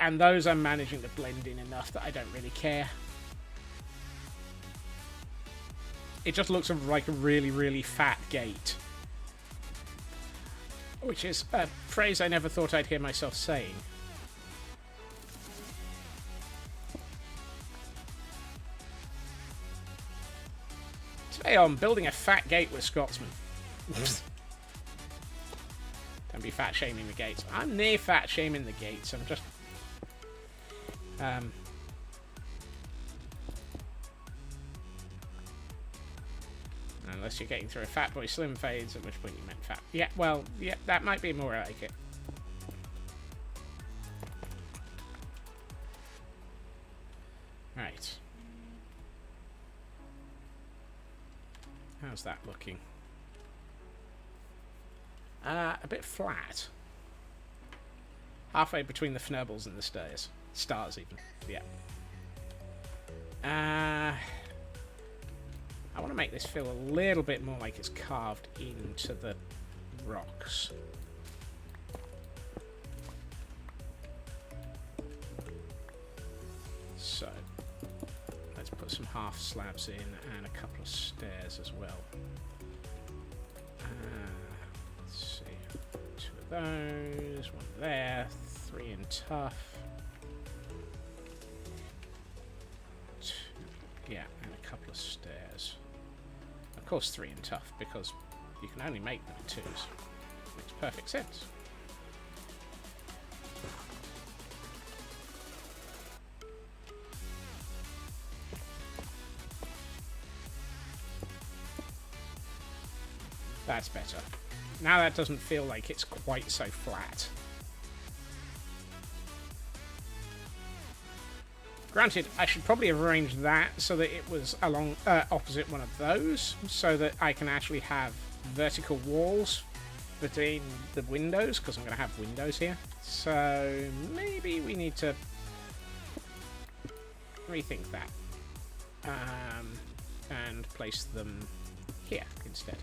And those I'm managing to blend in enough that I don't really care. It just looks like a really, really fat gate. Which is a phrase I never thought I'd hear myself saying. Today I'm building a fat gate with Scotsman. Don't be fat shaming the gates. I'm near fat shaming the gates. I'm just unless you're getting through a Fat Boy Slim phase, at which point you meant fat. Yeah, well, yeah, that might be more like it. Right. How's that looking? A bit flat. Halfway between the fnurbles and the stairs. Stars, even. Yeah. I want to make this feel a little bit more like it's carved into the rocks. So, let's put some half slabs in and a couple of stairs as well. Let's see. 2 of those, 1 there, 3 in tough. 2, yeah, and a couple of stairs. Of course 3 in tough, because you can only make them in 2s. Makes perfect sense. That's better. Now that doesn't feel like it's quite so flat. Granted, I should probably have arranged that so that it was along opposite one of those, so that I can actually have vertical walls between the windows, because I'm going to have windows here. So maybe we need to rethink that and place them here instead.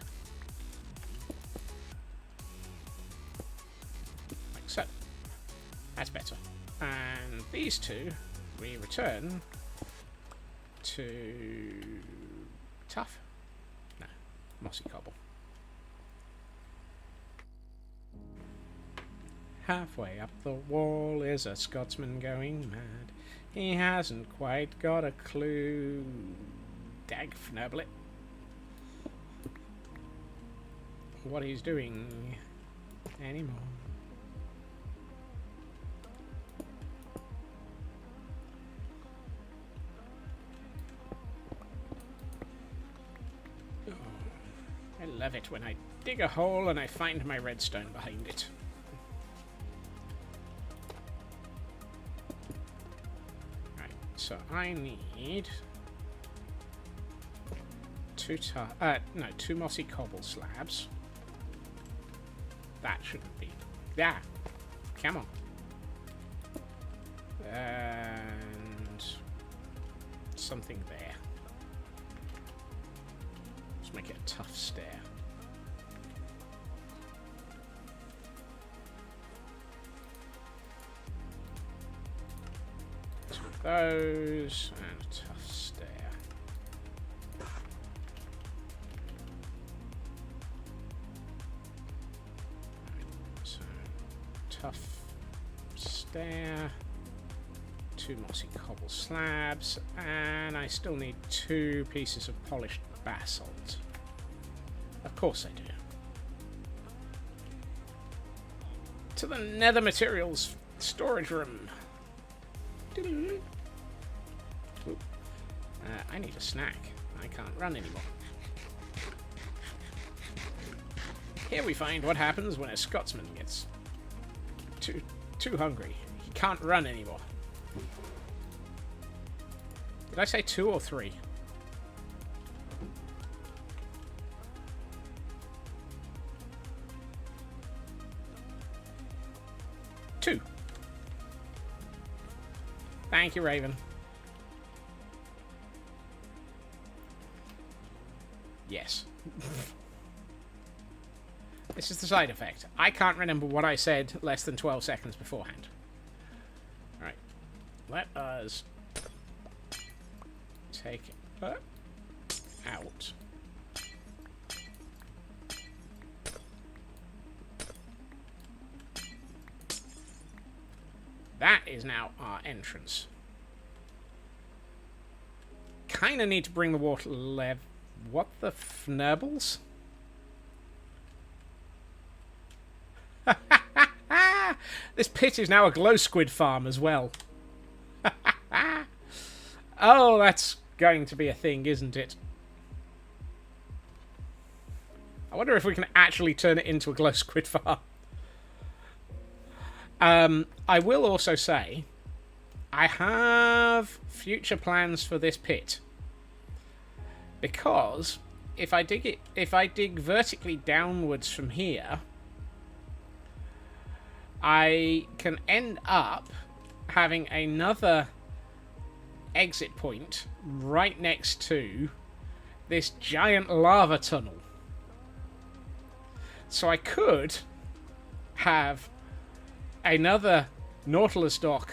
Like so. That's better. And these two we return to tough. No, mossy cobble. Halfway up the wall is a Scotsman going mad. He hasn't quite got a clue. Dag fnublet. What he's doing anymore. Oh, I love it when I dig a hole and I find my redstone behind it. Right, so I need two mossy cobble slabs. That shouldn't be. Yeah, come on. And something there. Let's make it a tough stair. Two of those and a tough stair. Tough stair, two mossy cobble slabs, and I still need 2 pieces of polished basalt. Of course I do. To the nether materials storage room. I need a snack. I can't run anymore. Here we find what happens when a Scotsman gets too hungry. He can't run anymore. Did I say 2 or 3? Two. Thank you, Raven. Yes. This is the side effect. I can't remember what I said less than 12 seconds beforehand. Alright. Let us take it out. That is now our entrance. Kinda need to bring the water level. What the fnurbles? This pit is now a glow squid farm as well. Oh, that's going to be a thing, isn't it? I wonder if we can actually turn it into a glow squid farm. I will also say, I have future plans for this pit. Because if I dig vertically downwards from here, I can end up having another exit point right next to this giant lava tunnel. So I could have another Nautilus dock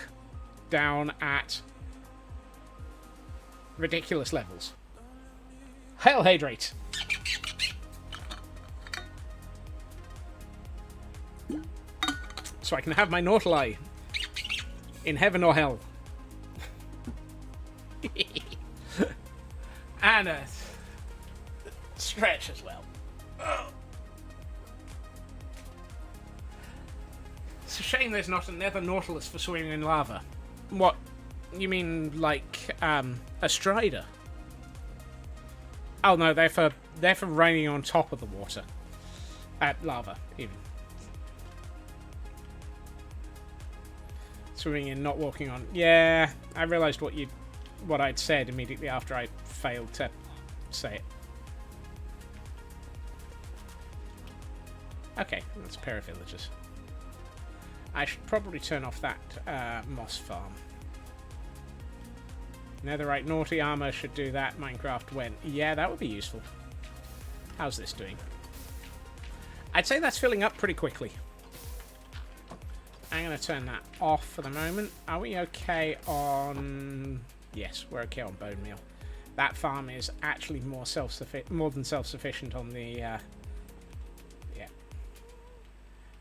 down at ridiculous levels. Hail Hydrate! So I can have my Nautili in heaven or hell. And a stretch as well. Oh. It's a shame there's not another Nautilus for swimming in lava. What? You mean like a Strider? Oh no, they're for raining on top of the water. Lava, even. Swimming in, not walking on. Yeah, I realised what I'd said immediately after I failed to say it. Okay, that's a pair of villagers. I should probably turn off that moss farm. Netherite naughty armor should do that. Minecraft when. Yeah, that would be useful. How's this doing? I'd say that's filling up pretty quickly. I'm going to turn that off for the moment. Are we okay on... Yes, we're okay on bone meal. That farm is actually more than self-sufficient on the... Yeah.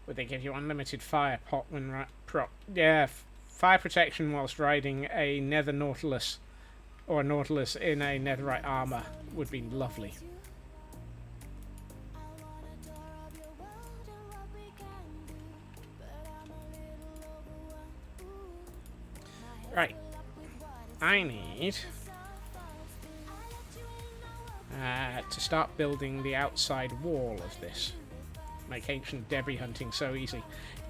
Would they give you unlimited fire pot when yeah, fire protection whilst riding a nether nautilus or a nautilus in a netherite armor would be lovely. Right, I need to start building the outside wall of this. Make ancient debris hunting so easy.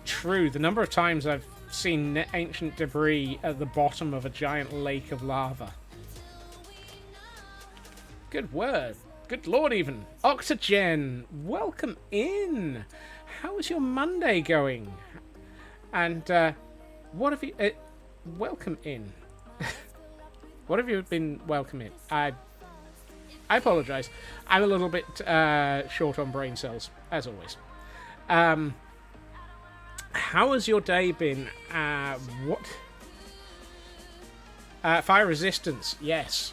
True, the number of times I've seen ancient debris at the bottom of a giant lake of lava. Good word. Good lord, even. Octogen, welcome in. How is your Monday going? And what have you... welcome in. What have you been welcome in? I apologise. I'm a little bit short on brain cells, as always. How has your day been? What? Fire resistance, yes.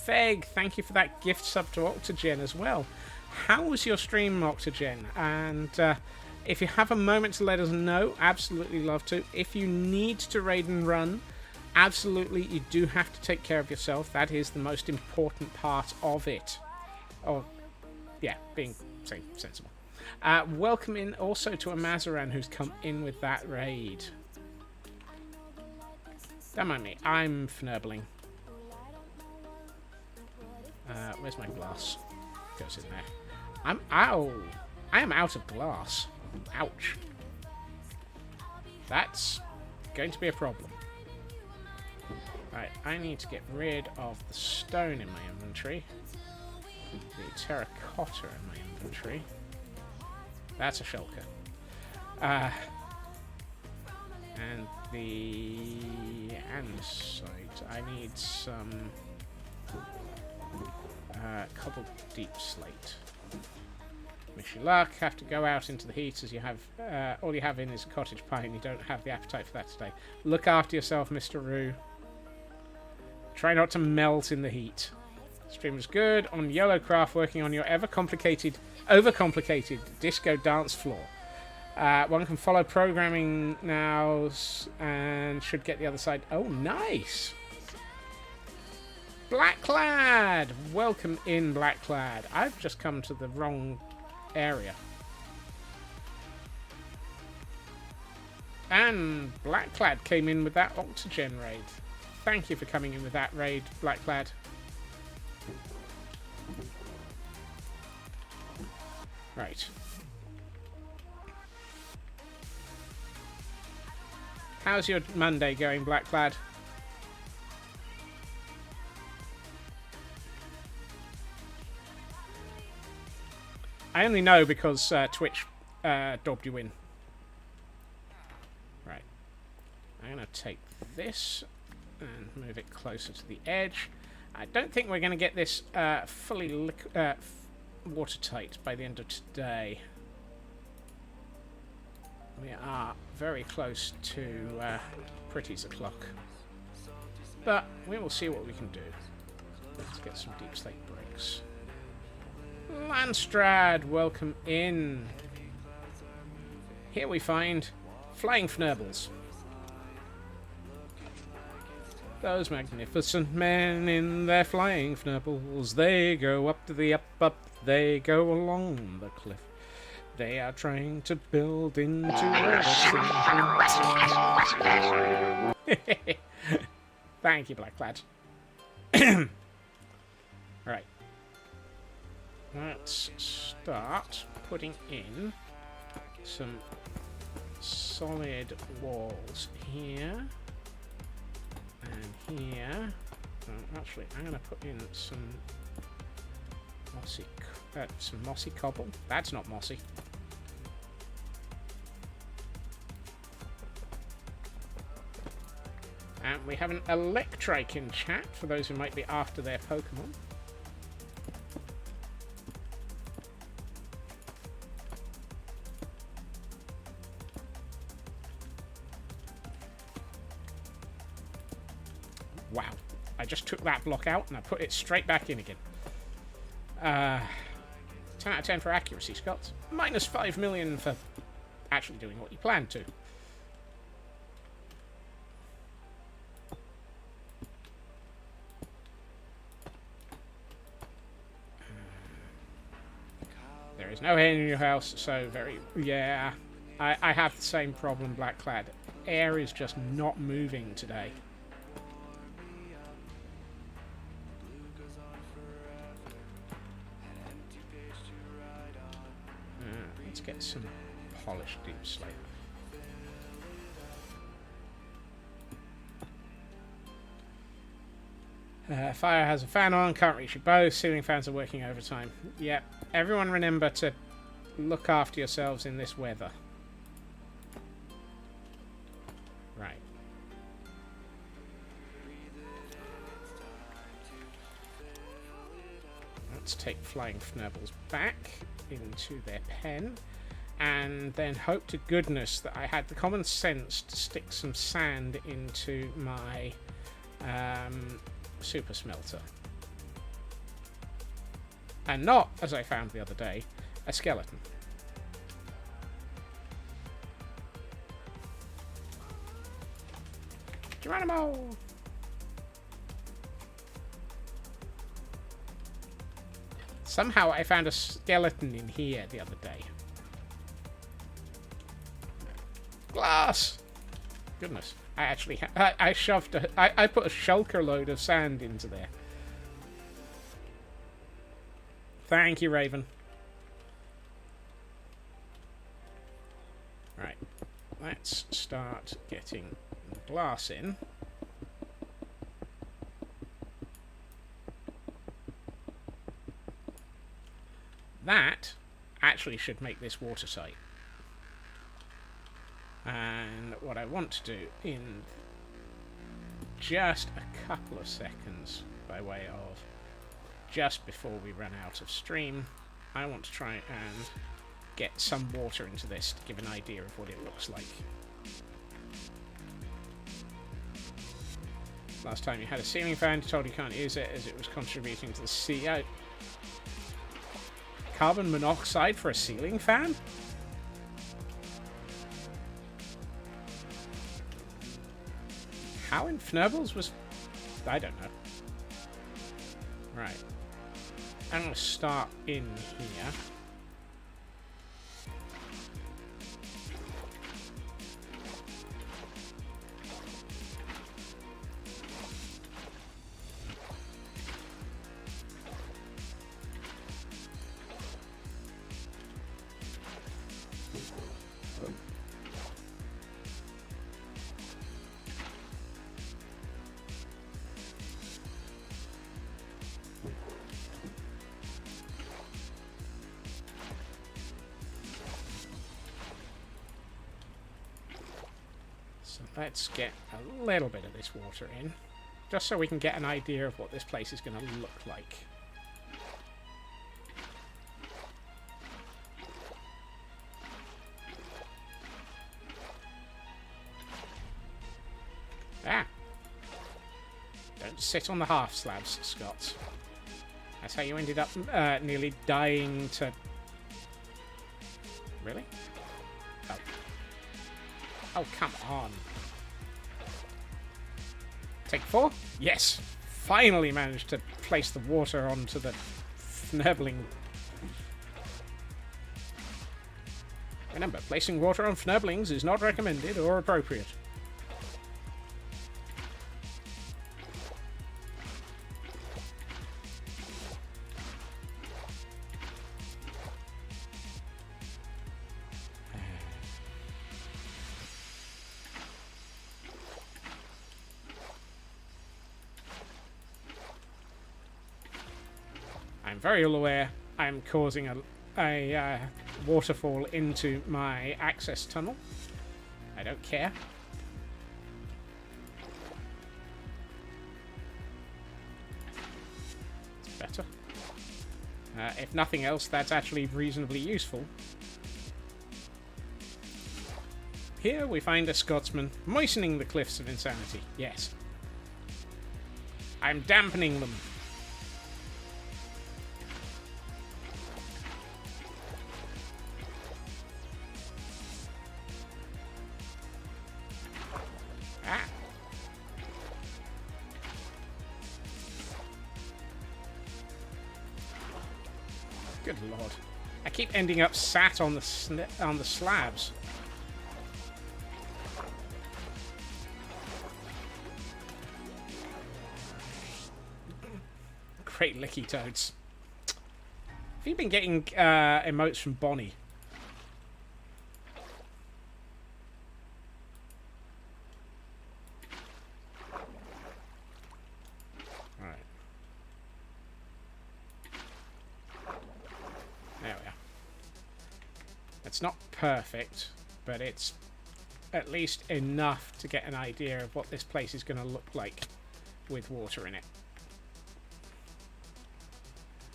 Feg, thank you for that gift sub to Octogen as well. How was your stream, Octogen? And if you have a moment to let us know, absolutely love to. If you need to raid and run, absolutely, you do have to take care of yourself. That is the most important part of it. Oh, yeah, being sensible. Welcome in also to Amazaran, who's come in with that raid. Don't mind me, I'm fnurbling. Where's my glass? Goes in there. I am out of glass. Ouch. That's going to be a problem. Right, I need to get rid of the stone in my inventory. The terracotta in my inventory. That's a shulker. And the andesite. I need some cobbled deep slate. Wish you luck. Have to go out into the heat as you have all you have in is cottage pie and you don't have the appetite for that today. Look after yourself, Mr. Roo. Try not to melt in the heat. Stream was good on YOLOcraft, working on your overcomplicated disco dance floor. One can follow programming now and should get the other side. Oh, nice! Blackclad! Welcome in, Blackclad. I've just come to the wrong area. And Blackclad came in with that Octogen raid. Thank you for coming in with that raid, Blackclad. Right. How's your Monday going, Blackclad? I only know because Twitch dobbed you in. Right. I'm going to take this and move it closer to the edge. I don't think we're going to get this fully watertight by the end of today. We are very close to pretty's o'clock. But we will see what we can do. Let's get some deep slate breaks. Landstrad, welcome in. Here we find flying fnurbles. Those magnificent men in their flying fnurbles, they go up to the up, they go along the cliff. They are trying to build into Thank you, Blackclad. Right. Let's start putting in some solid walls here and here. Actually, I'm going to put in some mossy cobble. That's not mossy. And we have an Electrike in chat for those who might be after their Pokemon. Wow. I just took that block out and I put it straight back in again. 10 out of 10 for accuracy, Scott. Minus 5 million for actually doing what you planned to. There is no air in your house, so yeah. I have the same problem, Blackclad. Air is just not moving today. Let's get some polished deep slate. Fire has a fan on, can't reach you both. Ceiling fans are working overtime. Yep. Everyone remember to look after yourselves in this weather. Right. Let's take Flying Fnurbles back into their pen. And then hope to goodness that I had the common sense to stick some sand into my super smelter. And not, as I found the other day, a skeleton. Geronimo! Somehow I found a skeleton in here the other day. Glass! Goodness. I actually I shoved I put a shulker load of sand into there. Thank you, Raven. Right. Let's start getting glass in. That actually should make this watertight. And what I want to do in just a couple of seconds, by way of just before we run out of stream, I want to try and get some water into this to give an idea of what it looks like. Last time you had a ceiling fan, you told you can't use it as it was contributing to the CO. Carbon monoxide for a ceiling fan? How in Fnurbles was... I don't know. Right. I'm going to start in here. Let's get a little bit of this water in, just so we can get an idea of what this place is going to look like. Ah! Don't sit on the half slabs, Scott. That's how you ended up nearly dying to... Really? Oh. Oh, come on. Take 4? Yes! Finally managed to place the water onto the fnurbling. Remember, placing water on fnurblings is not recommended or appropriate. I'm very well aware I'm causing a waterfall into my access tunnel. I don't care. It's better. If nothing else, that's actually reasonably useful. Here we find a Scotsman moistening the cliffs of insanity. Yes. I'm dampening them. Good lord. I keep ending up sat on the slabs. Great licky toads. Have you been getting emotes from Bonnie? Alright. There we are. It's not perfect, but it's at least enough to get an idea of what this place is going to look like with water in it.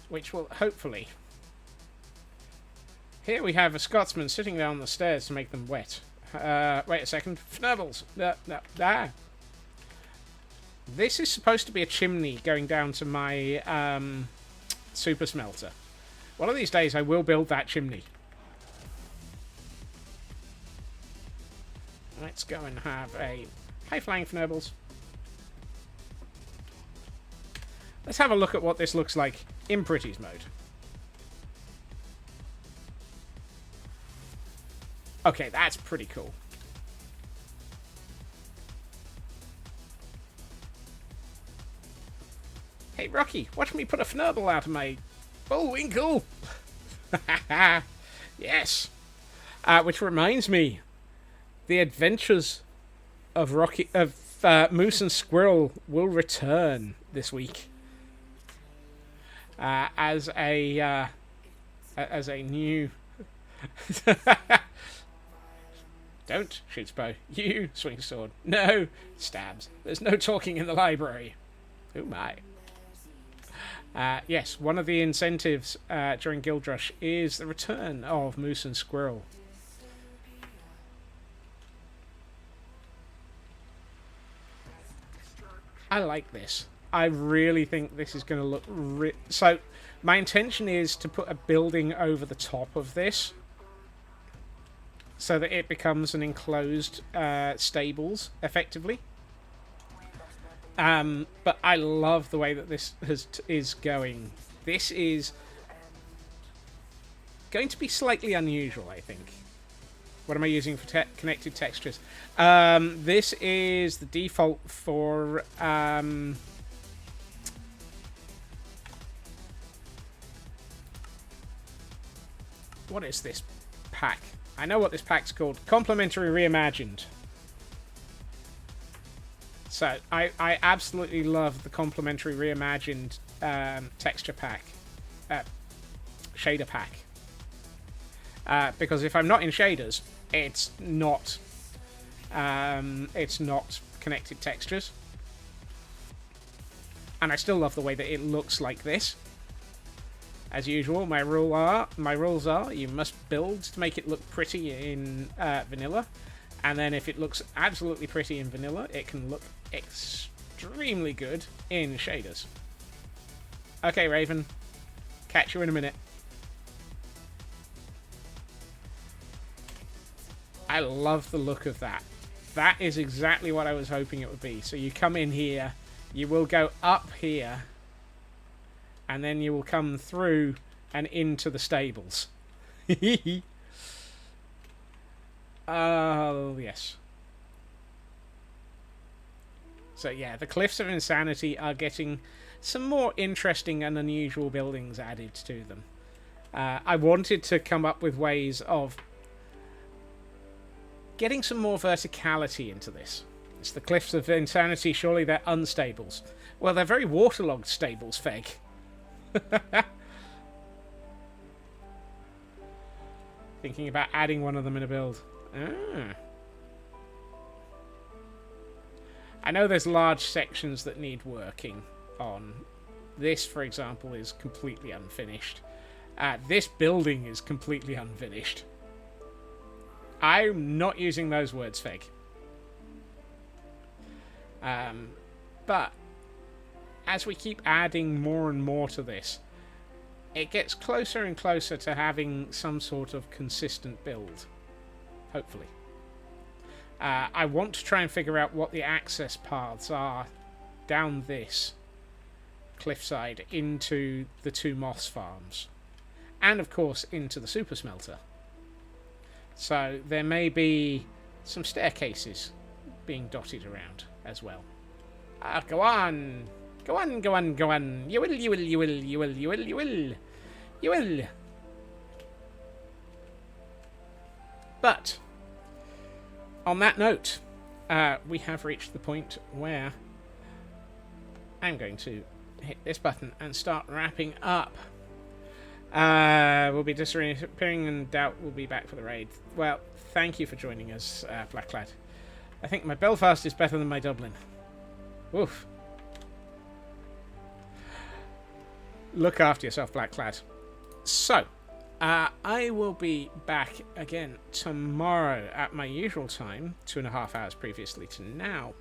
Which will hopefully... Here we have a Scotsman sitting down the stairs to make them wet. Wait a second. Fnurbles! This is supposed to be a chimney going down to my super smelter. One of these days I will build that chimney. Let's go and have a high-flying Fnurbles. Let's have a look at what this looks like in Pretties mode. Okay, that's pretty cool. Hey, Rocky, watch me put a Fnurble out of my Bullwinkle. Yes. Which reminds me, the adventures of Moose and Squirrel will return this week. As a new... Don't shoot bow. You swing sword. No stabs. There's no talking in the library. Oh my. Yes, one of the incentives during Guild Rush is the return of Moose and Squirrel. I like this. I really think this is going to look... So, my intention is to put a building over the top of this so that it becomes an enclosed stables, effectively. But I love the way that this is going. This is going to be slightly unusual, I think. What am I using for connected textures? This is the default for... what is this pack? I know what this pack's called. Complementary Reimagined. So, I absolutely love the Complementary Reimagined texture pack. Shader pack. Because if I'm not in shaders, it's not connected textures. And I still love the way that it looks like this. As usual, my rules are you must build to make it look pretty in vanilla, and then if it looks absolutely pretty in vanilla, it can look extremely good in shaders. Okay, Raven. Catch you in a minute. I love the look of that. That is exactly what I was hoping it would be. So you come in here, you will go up here, and then you will come through and into the stables. Oh, yes. So, yeah, the Cliffs of Insanity are getting some more interesting and unusual buildings added to them. I wanted to come up with ways of getting some more verticality into this. It's the Cliffs of Insanity, surely they're unstables. Well, they're very waterlogged stables, Feg. Thinking about adding one of them in a build. I know there's large sections that need working on. This, for example, is completely unfinished. This building is completely unfinished. I'm not using those words, Feg. But as we keep adding more and more to this, it gets closer and closer to having some sort of consistent build. Hopefully. I want to try and figure out what the access paths are down this cliffside into the two moss farms. and of course into the super smelter. So there may be some staircases being dotted around as well. Go on! Go on, go on, go on! You will, you will, you will, you will, you will, you will! You will! But, on that note, we have reached the point where I'm going to hit this button and start wrapping up. We'll be disappearing and doubt we'll be back for the raid. Well, thank you for joining us, Blacklad. I think my Belfast is better than my Dublin. Oof. Look after yourself, Blacklad. So, I will be back again tomorrow at my usual time, 2.5 hours previously to now,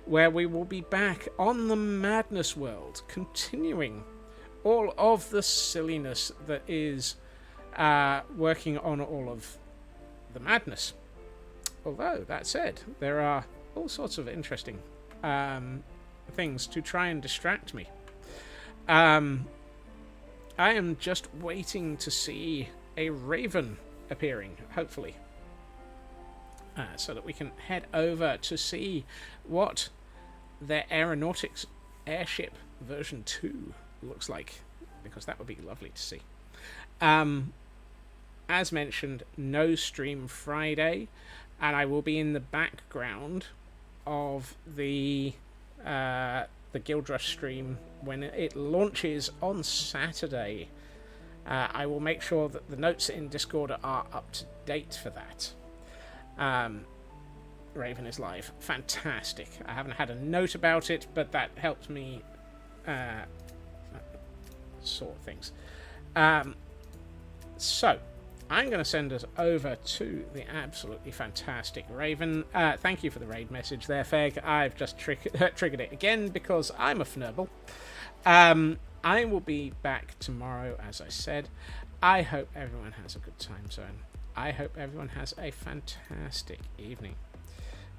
where we will be back on the Madness World, continuing all of the silliness that is working on all of the madness. Although, that said, there are all sorts of interesting things to try and distract me. I am just waiting to see a raven appearing, hopefully, so that we can head over to see what their aeronautics airship version 2 looks like, because that would be lovely to see. As mentioned, no stream Friday, and I will be in the background of the Guild Rush stream when it launches on Saturday. I will make sure that the notes in Discord are up to date for that. Raven is live. Fantastic. I haven't had a note about it, but that helped me sort things. So, I'm going to send us over to the absolutely fantastic Raven. Thank you for the raid message there, Feg. I've just triggered it again because I'm a fnurble. I will be back tomorrow, as I said. I hope everyone has a good time zone. I hope everyone has a fantastic evening.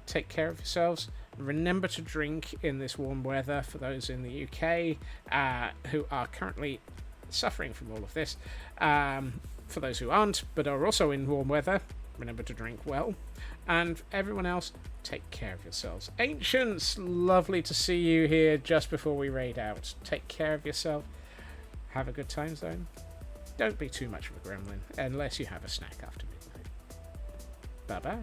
Take care of yourselves. Remember to drink in this warm weather for those in the UK who are currently suffering from all of this. For those who aren't, but are also in warm weather, remember to drink well. And everyone else, take care of yourselves. Ancients, lovely to see you here just before we raid out. Take care of yourself. Have a good time zone. Don't be too much of a gremlin, unless you have a snack after midnight. Bye-bye.